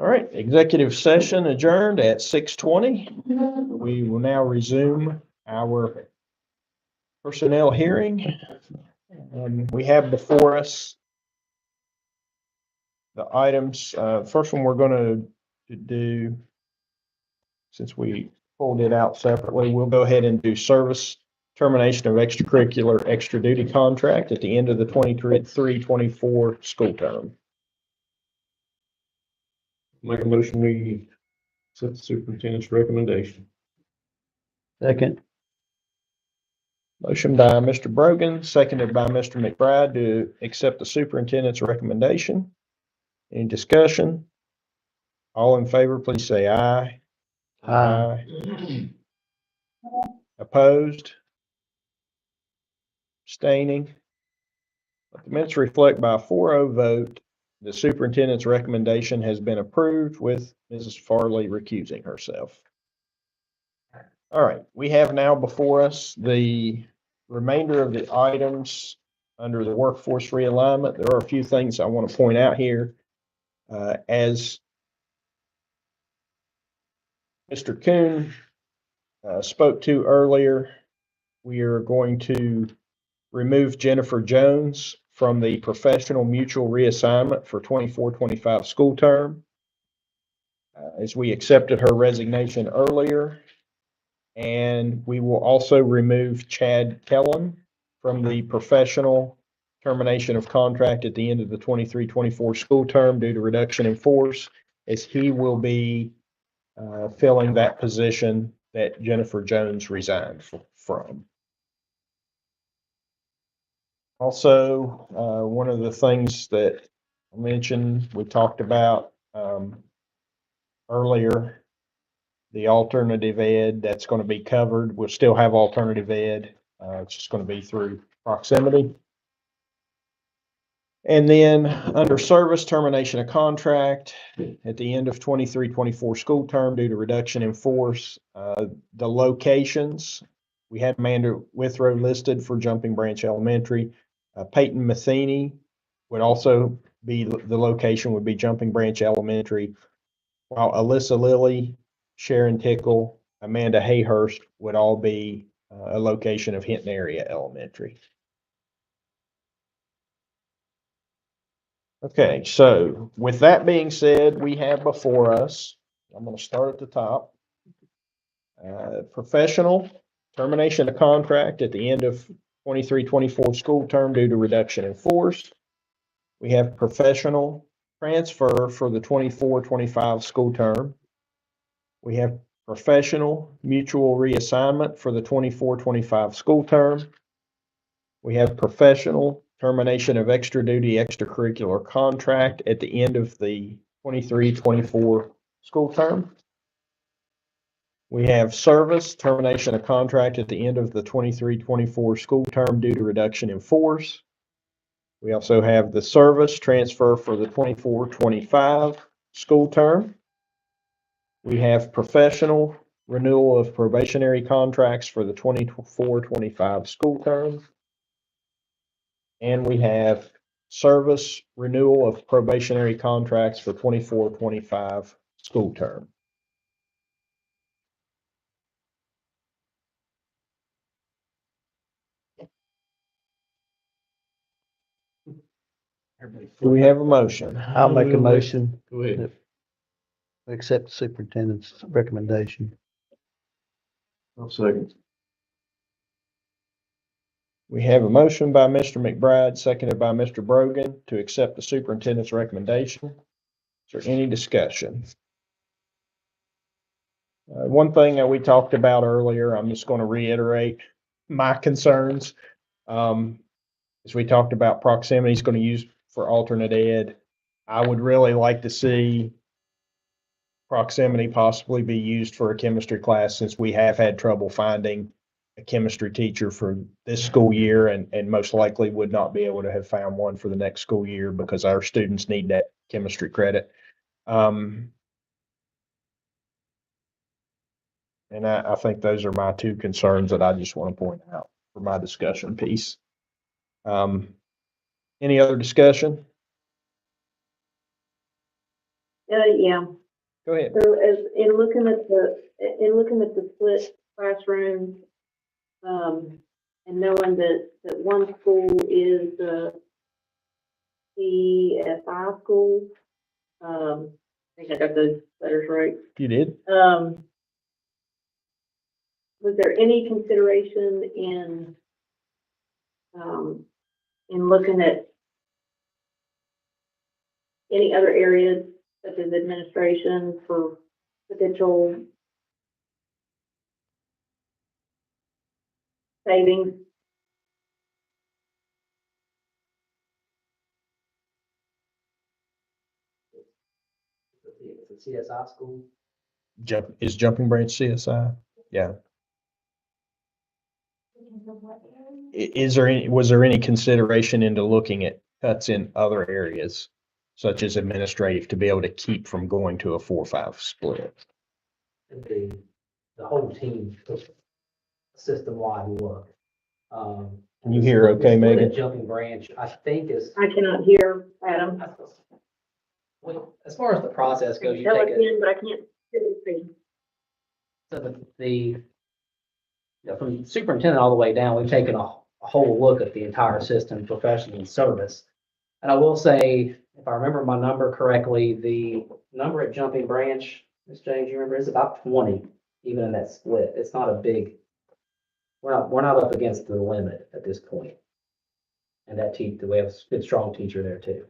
All right, executive session adjourned at 6:20. We will now resume our personnel hearing. We have before us the items, first one we're gonna do, since we pulled it out separately, we'll go ahead and do service termination of extracurricular extra duty contract at the end of the 23-24 school term. Make a motion, we accept the superintendent's recommendation. Second. Motion by Mr. Brogan, seconded by Mr. McBride to accept the superintendent's recommendation. Any discussion? All in favor, please say aye. Aye. Opposed? Abstaining? Let the minutes reflect by a 4-0 vote, the superintendent's recommendation has been approved with Mrs. Farley recusing herself. All right, we have now before us the remainder of the items under the workforce realignment. There are a few things I want to point out here. As Mr. Kuhn spoke to earlier, we are going to remove Jennifer Jones from the professional mutual reassignment for 24-25 school term. As we accepted her resignation earlier, and we will also remove Chad Kellen from the professional termination of contract at the end of the 23-24 school term due to reduction in force, as he will be filling that position that Jennifer Jones resigned from. Also, one of the things that I mentioned, we talked about earlier, the alternative ed that's going to be covered. We'll still have alternative ed. It's just going to be through proximity. And then under service termination of contract at the end of 23-24 school term due to reduction in force, the locations, we had Amanda Withrow listed for Jumping Branch Elementary. Peyton Matheny would also be, the location would be Jumping Branch Elementary, while Alyssa Lilly, Sharon Tickle, Amanda Hayhurst would all be a location of Hinton Area Elementary. Okay, so with that being said, we have before us, I'm going to start at the top. Professional termination of contract at the end of 23-24 school term due to reduction in force. We have professional transfer for the 24-25 school term. We have professional mutual reassignment for the 24-25 school term. We have professional termination of extra duty extracurricular contract at the end of the 23-24 school term. We have service termination of contract at the end of the 23-24 school term due to reduction in force. We also have the service transfer for the 24-25 school term. We have professional renewal of probationary contracts for the 24-25 school term. And we have service renewal of probationary contracts for 24-25 school term. Do we have a motion? I'll make a motion Go ahead. to accept the superintendent's recommendation. I'll second. We have a motion by Mr. McBride, seconded by Mr. Brogan to accept the superintendent's recommendation. Is there any discussion? One thing that we talked about earlier, I'm just going to reiterate my concerns. As we talked about, proximity is going to use for alternate ed. I would really like to see proximity possibly be used for a chemistry class, since we have had trouble finding a chemistry teacher for this school year, and most likely would not be able to have found one for the next school year because our students need that chemistry credit. And I think those are my two concerns that I just want to point out for my discussion piece. Any other discussion? Yeah, Go ahead. so in looking at the split classrooms, and knowing that one school is the CSI school, I think I got those letters right. You did? Was there any consideration in looking at any other areas such as administration for potential savings? It's a CSI school. Is Jumping Branch CSI? Yeah. Was there any consideration into looking at cuts in other areas, such as administrative, to be able to keep from going to a 4-5 split? The whole team took a system-wide look. Can you hear okay, the split at Megan? Jumping Branch, I think is, I cannot hear Adam. well, as far as the process goes, you Tell take us it, again, but I can't hear the so from superintendent all the way down, we've taken a whole look at the entire system, professional and service. And I will say, if I remember my number correctly, the number at Jumping Branch, Ms. James, you remember, is about 20, even in that split. It's not a big, we're not up against the limit at this point. And we have a good, strong teacher there too.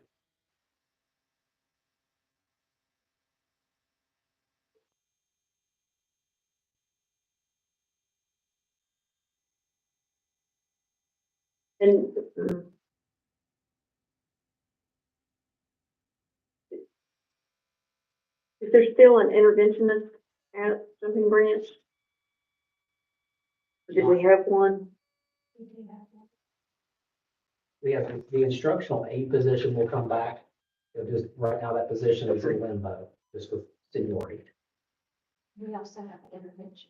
And is there still an interventionist at Jumping Branch? Or did we have one? We have the instructional aid position will come back. Just right now, that position is in limbo, just with seniority. We also have intervention.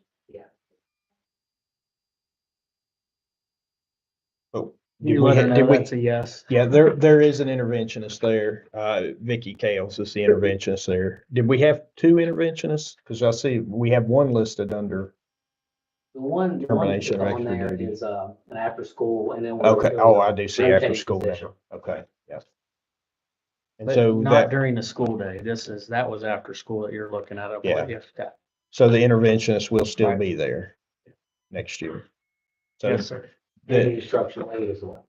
Oh, You did we, let her ha- know did we? that's a yes. Yeah, there is an interventionist there. Vicky Kales is the interventionist there. Did we have 2 interventionists? Because I see we have one listed under. The one that's Termination of on there extra duty. is, an after school and then. Okay. Oh, I do see after rotating school position. now. Okay, yeah. And But so not that, during the school day. That was after school that you're looking at, I Yeah. believe. Yeah. so the interventionist will still Right. be there next year. So, Yes, sir. And the the, instructional aid as well.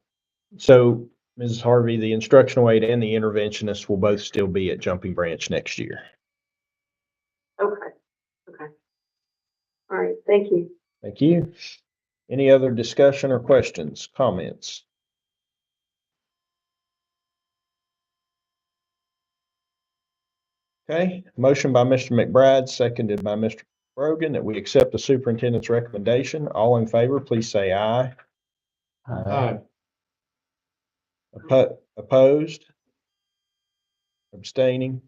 so Mrs. Harvey, the instructional aide and the interventionist will both still be at Jumping Branch next year. Okay, okay. All right, thank you. Thank you. Any other discussion or questions, comments? Okay, motion by Mr. McBride, seconded by Mr. Brogan, that we accept the superintendent's recommendation. All in favor, please say aye. Opposed? Abstaining?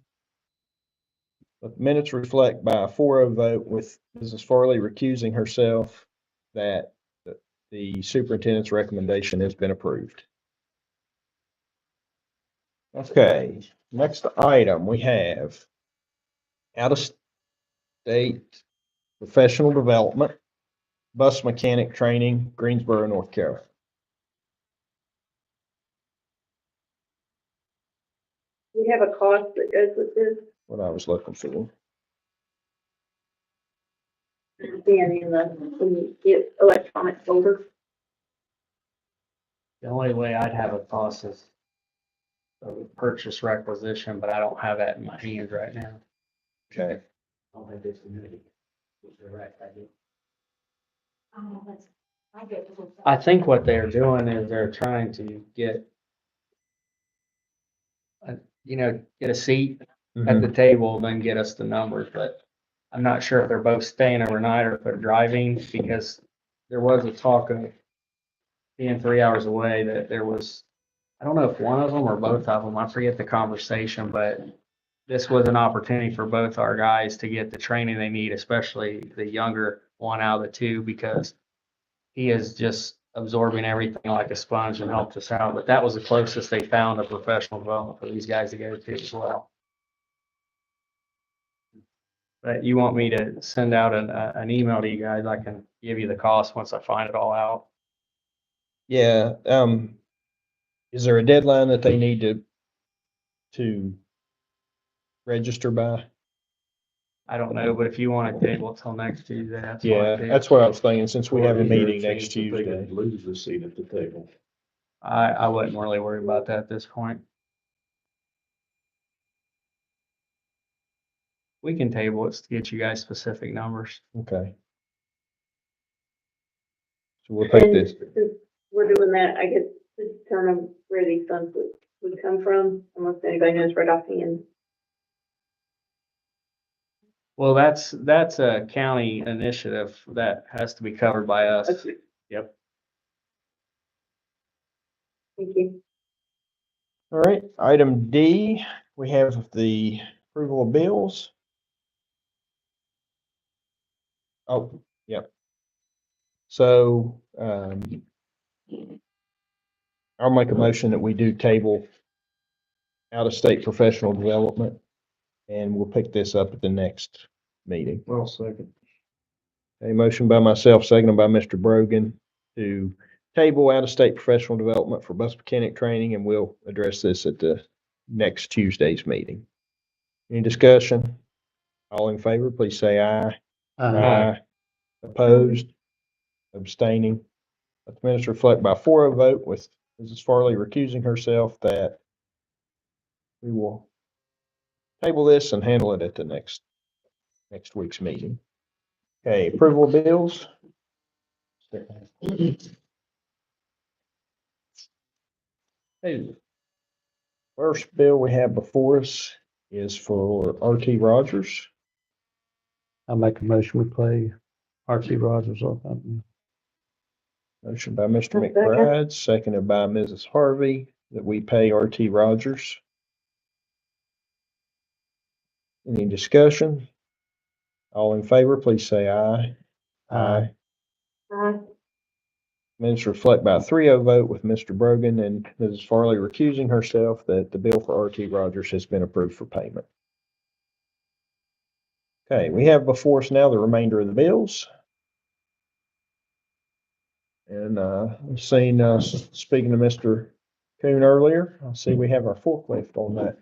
The minutes reflect by a 4-0 vote with Mrs. Farley recusing herself that the superintendent's recommendation has been approved. Okay, next item we have out-of-state professional development, bus mechanic training, Greensboro, North Carolina. We have a cost that goes with this, What I was looking for. being in the electronic folder. The only way I'd have a cost is a purchase requisition, but I don't have that in my hands right now. Okay. I don't think there's community. Direct, I do. I think what they're doing is they're trying to get get a seat at the table, then get us the numbers, but I'm not sure if they're both staying overnight or if they're driving, because there was a talk of being 3 hours away, that there was, I don't know if one of them or both of them, I forget the conversation, but this was an opportunity for both our guys to get the training they need, especially the younger one out of the two, because he is just absorbing everything like a sponge and helped us out. But that was the closest they found a professional development for these guys to go to as well. But you want me to send out an email to you guys, I can give you the cost once I find it all out. Yeah, is there a deadline that they need to register by? I don't know, but if you want to table till next Tuesday, that's fine. Yeah, too. that's what I was thinking, since we have a Or is there meeting next chance that they Tuesday. could lose the seat at the table. I wouldn't really worry about that at this point. We can table it to get you guys specific numbers. Okay. So we'll take And this. since we're doing that, I guess to determine where these funds would come from, unless anybody knows right offhand. Well, that's a county initiative that has to be covered by us. Okay. Yep. Thank you. All right, item D, we have the approval of bills. Oh, yep. So, I'll make a motion that we do table out-of-state professional development, and we'll pick this up at the next meeting. Well, second. A motion by myself, seconded by Mr. Brogan, to table out-of-state professional development for bus mechanic training, and we'll address this at the next Tuesday's meeting. Any discussion? All in favor, please say aye. Aye. Opposed? Abstaining? Let the minutes reflect by 4-0 vote with Mrs. Farley recusing herself that we will table this and handle it at the next week's meeting. Okay, approval of bills. Hey, first bill we have before us is for RT Rogers. I make a motion we play R.T. Rogers or something. Motion by Mr. Second. McBride, seconded by Mrs. Harvey, that we pay RT Rogers. Any discussion? All in favor, please say aye. Aye. Minutes reflect by a 3-0 vote with Mr. Brogan and Mrs. Farley recusing herself that the bill for RT Rogers has been approved for payment. Okay, we have before us now the remainder of the bills. And I've seen, speaking to Mr. Coon earlier, I see we have our forklift on that.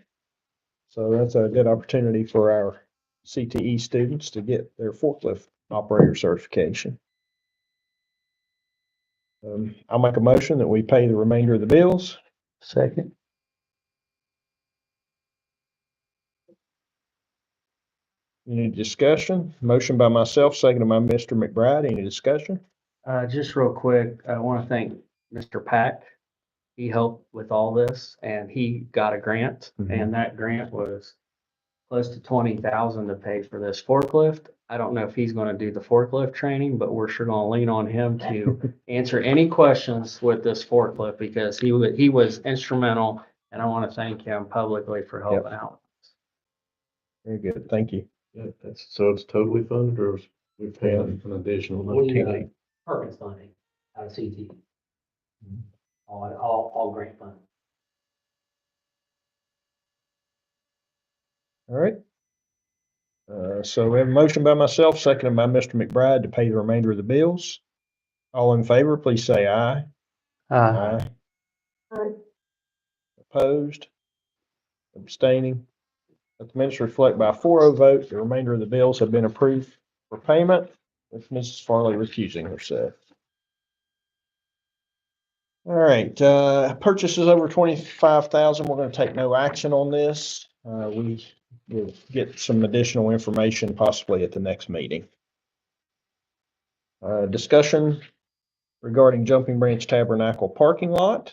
So that's a good opportunity for our CTE students to get their forklift operator certification. I'll make a motion that we pay the remainder of the bills. Second. Any discussion? Motion by myself, seconded by Mr. McBride. Any discussion? Just real quick, I want to thank Mr. Pack. He helped with all this and he got a grant and that grant was close to 20,000 to pay for this forklift. I don't know if he's going to do the forklift training, but we're sure going to lean on him to answer any questions with this forklift because he was instrumental and I want to thank him publicly for helping out. Very good. Thank you. Yeah, so it's totally funded or is we paying an additional money? Perkins funding out of CT. All grant funding. All right. So we have a motion by myself, seconded by Mr. McBride to pay the remainder of the bills. All in favor, please say aye. Aye. Aye. Opposed? Abstaining? Let the minutes reflect by a 4-0 vote. The remainder of the bills have been approved for payment, with Mrs. Farley recusing herself. All right, purchases over 25,000. We're going to take no action on this. We will get some additional information possibly at the next meeting. Discussion regarding Jumping Branch Tabernacle parking lot.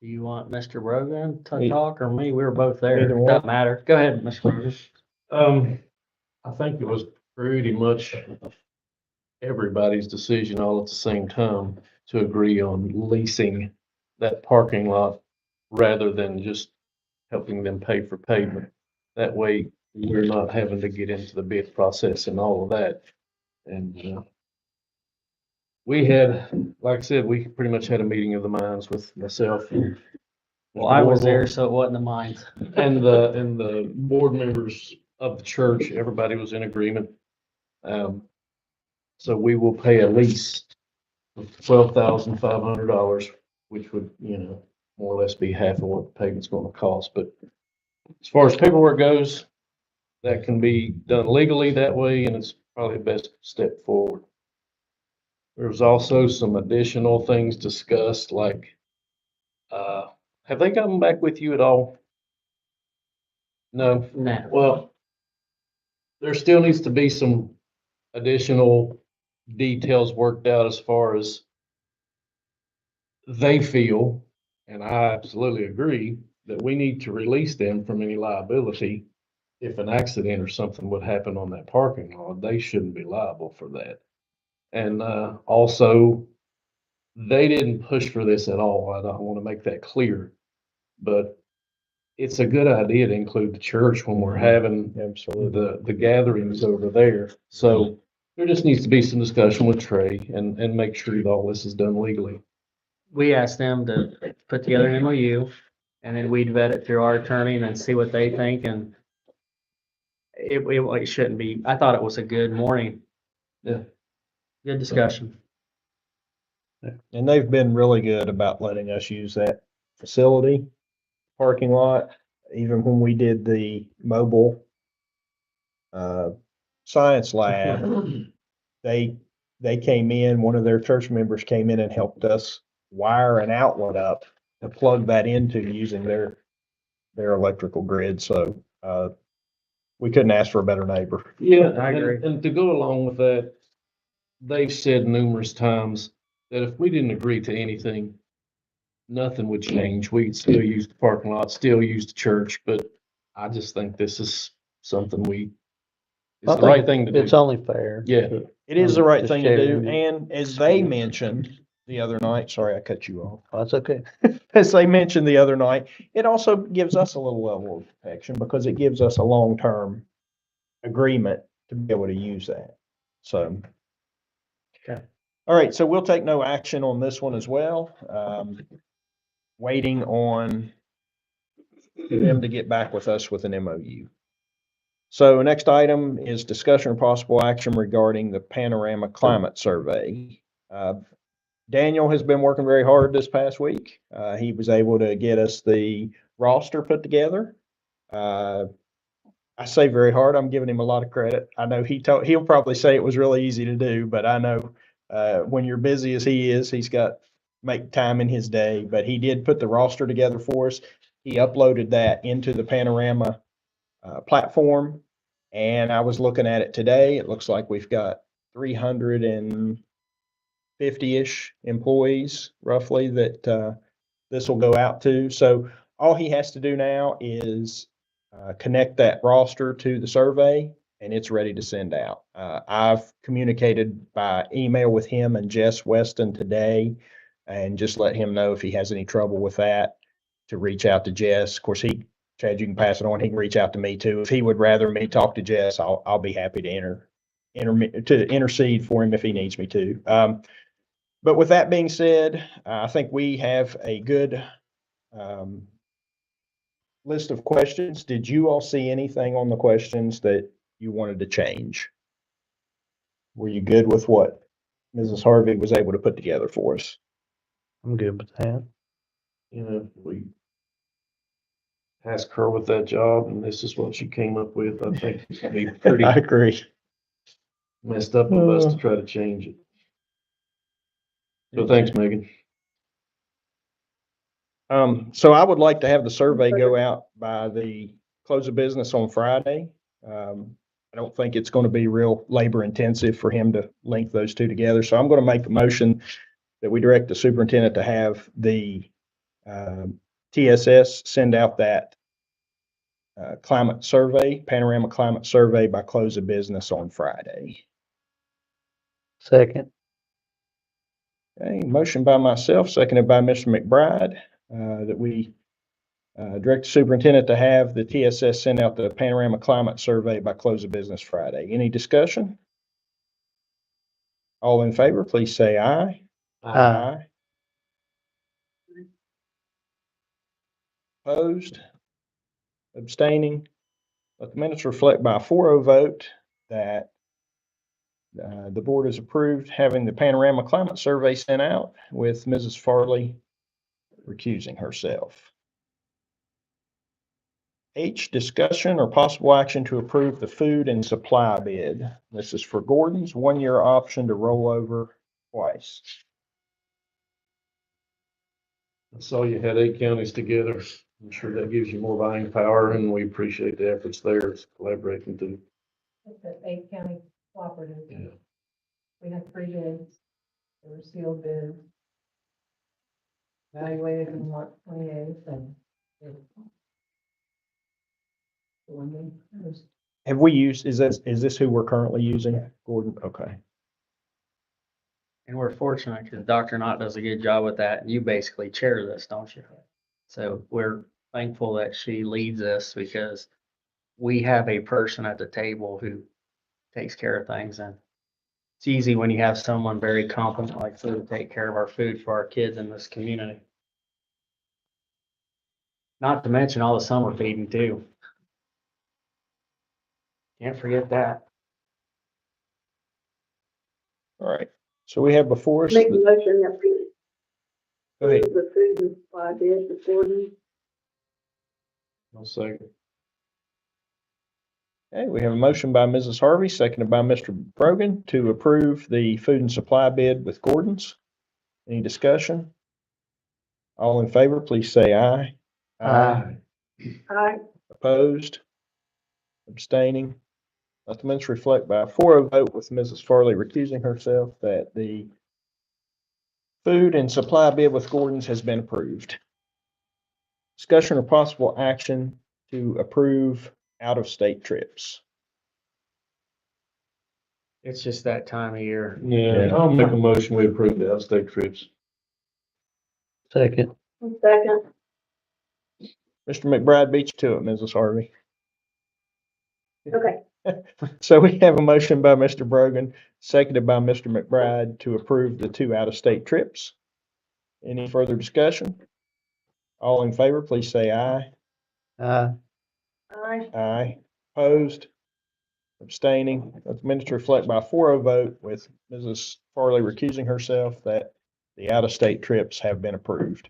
Do you want Mr. Brogan to Me- talk or me? We were both there. Either one. Doesn't matter. Go ahead, Mr. Brogan. I think it was pretty much everybody's decision all at the same time to agree on leasing that parking lot rather than just helping them pay for pavement. That way, we're not having to get into the bid process and all of that. And we had, like I said, we pretty much had a meeting of the minds with myself and Well, I was there, so it wasn't the mines. and the board members of the church, everybody was in agreement. So we will pay a lease of $12,500, which would, more or less be half of what the payment's gonna cost. But as far as paperwork goes, that can be done legally that way, and it's probably the best step forward. There was also some additional things discussed, like, have they gotten back with you at all? No? No. Well, there still needs to be some additional details worked out as far as they feel, and I absolutely agree, that we need to release them from any liability. If an accident or something would happen on that parking lot, they shouldn't be liable for that. And also, they didn't push for this at all. I don't want to make that clear. But it's a good idea to include the church when we're having Absolutely. the gatherings over there. So there just needs to be some discussion with Trey and make sure that all this is done legally. We asked them to put together an MOU, and then we'd vet it through our attorney and then see what they think, and it shouldn't be, I thought it was a good morning. Yeah. Good discussion. And they've been really good about letting us use that facility, parking lot, even when we did the mobile science lab. They came in, one of their church members came in and helped us wire an outlet up to plug that into using their electrical grid. So, we couldn't ask for a better neighbor. Yeah, I agree. and to go along with that, they've said numerous times that if we didn't agree to anything, nothing would change. We'd still use the parking lot, still use the church, but I just think this is something it's the right thing to do. It's only fair. Yeah. It is the right To thing to do. share. And as they mentioned the other night, sorry, I cut you off. Oh, that's okay. As they mentioned the other night, it also gives us a little level of protection because it gives us a long-term agreement to be able to use that. So. Okay. All right, so we'll take no action on this one as well. Waiting on them to get back with us with an MOU. So next item is discussion or possible action regarding the Panorama Climate Survey. Daniel has been working very hard this past week. He was able to get us the roster put together. I say very hard. I'm giving him a lot of credit. I know he'll probably say it was really easy to do, but I know when you're busy as he is, he's got make time in his day. But he did put the roster together for us. He uploaded that into the Panorama platform, and I was looking at it today. It looks like we've got 350-ish employees roughly that this will go out to. So all he has to do now is connect that roster to the survey, and it's ready to send out. I've communicated by email with him and Jess Weston today, and just let him know if he has any trouble with that, to reach out to Jess. Of course, Chad, you can pass it on. He can reach out to me too. If he would rather me talk to Jess, I'll be happy to intercede for him if he needs me to. But with that being said, I think we have a good list of questions. Did you all see anything on the questions that you wanted to change? Were you good with what Mrs. Harvey was able to put together for us? I'm good with that. We tasked her with that job, and this is what she came up with. I think it'd be pretty I agree. messed up of us to try to change it. So thanks, Megan. So I would like to have the survey go out by the close of business on Friday. I don't think it's going to be real labor intensive for him to link those two together. So I'm going to make a motion that we direct the superintendent to have the TSS send out that climate survey, Panorama Climate Survey, by close of business on Friday. Second. Okay, motion by myself, seconded by Mr. McBride, that we direct the superintendent to have the TSS send out the Panorama Climate Survey by close of business Friday. Any discussion? All in favor, please say aye. Aye. Opposed? Abstaining? Let the minutes reflect by a 4-0 vote that the board has approved having the Panorama Climate Survey sent out with Mrs. Farley recusing herself. H, discussion or possible action to approve the food and supply bid. This is for Gordon's 1-year option to roll over twice. I saw you had 8 counties together. I'm sure that gives you more buying power, and we appreciate the efforts there. It's collaborating too. It's an 8 county cooperative. Yeah. We had 3 bids. They were sealed bids. Evaluated in March 28th and. Have we used, is this who we're currently using? Gordon? Okay. And we're fortunate because Dr. Knott does a good job with that. You basically chair this, don't you? So we're thankful that she leads us because we have a person at the table who takes care of things, and it's easy when you have someone very competent like Sue to take care of our food for our kids in this community. Not to mention all the summer feeding too. Can't forget that. All right. So we have before us. Make a motion that we Go ahead. approve the food and supply bid for Gordon. I'll second. Okay, we have a motion by Mrs. Harvey, seconded by Mr. Brogan to approve the food and supply bid with Gordon's. Any discussion? All in favor, please say aye. Aye. Aye. Opposed? Abstaining? Let the minutes reflect by a 4-0 vote with Mrs. Farley recusing herself that the food and supply bid with Gordon's has been approved. Discussion or possible action to approve out-of-state trips. It's just that time of year. Yeah, I'll make a motion. We approve the out-of-state trips. Second. Second. Mr. McBride beat you to it, Mrs. Harvey. Okay. So we have a motion by Mr. Brogan, seconded by Mr. McBride to approve the 2 out-of-state trips. Any further discussion? All in favor, please say aye. Aye. Aye. Aye. Opposed? Abstaining? Let the minutes reflect by a 4-0 vote with Mrs. Farley recusing herself that the out-of-state trips have been approved.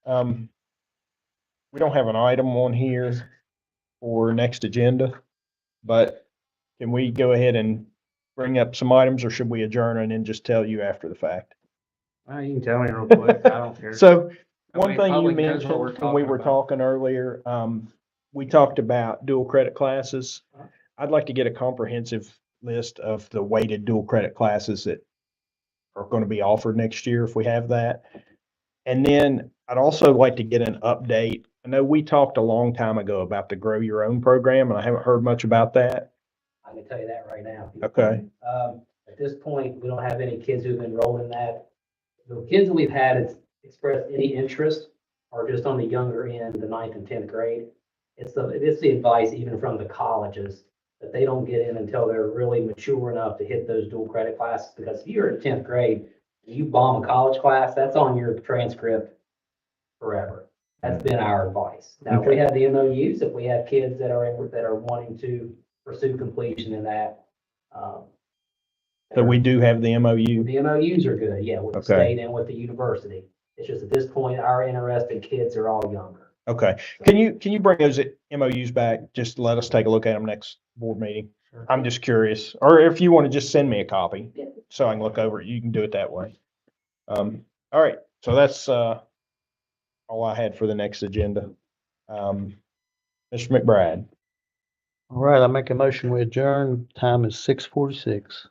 We don't have an item on here for next agenda, but can we go ahead and bring up some items, or should we adjourn and then just tell you after the fact? Well, you can tell me real quick. I don't care. So I one mean, thing you public knows mentioned what we're when we talking were about. talking earlier, we talked about dual credit classes. I'd like to get a comprehensive list of the weighted dual credit classes that are going to be offered next year if we have that. And then I'd also like to get an update. I know we talked a long time ago about the Grow Your Own program, and I haven't heard much about that. I can tell you that right now. Okay. At this point, we don't have any kids who've enrolled in that. The kids that we've had has expressed any interest are just on the younger end, the 9th and 10th grade. It's the advice even from the colleges that they don't get in until they're really mature enough to hit those dual credit classes. Because if you're in 10th grade, and you bomb a college class, that's on your transcript forever. That's been our advice. Now, if we have the MOUs, if we have kids that are wanting to pursue completion in that, So we do have the MOU. the MOUs are good, yeah, with the Okay. state and with the university. It's just at this point, our interested kids are all younger. Okay. Can you bring those MOUs back? Just let us take a look at them next board meeting. I'm just curious, or if you want to just send me a copy Yeah. so I can look over it, you can do it that way. All right, so that's, all I had for the next agenda. Mr. McBride, All right, I make a motion, we adjourn. Time is 6:46.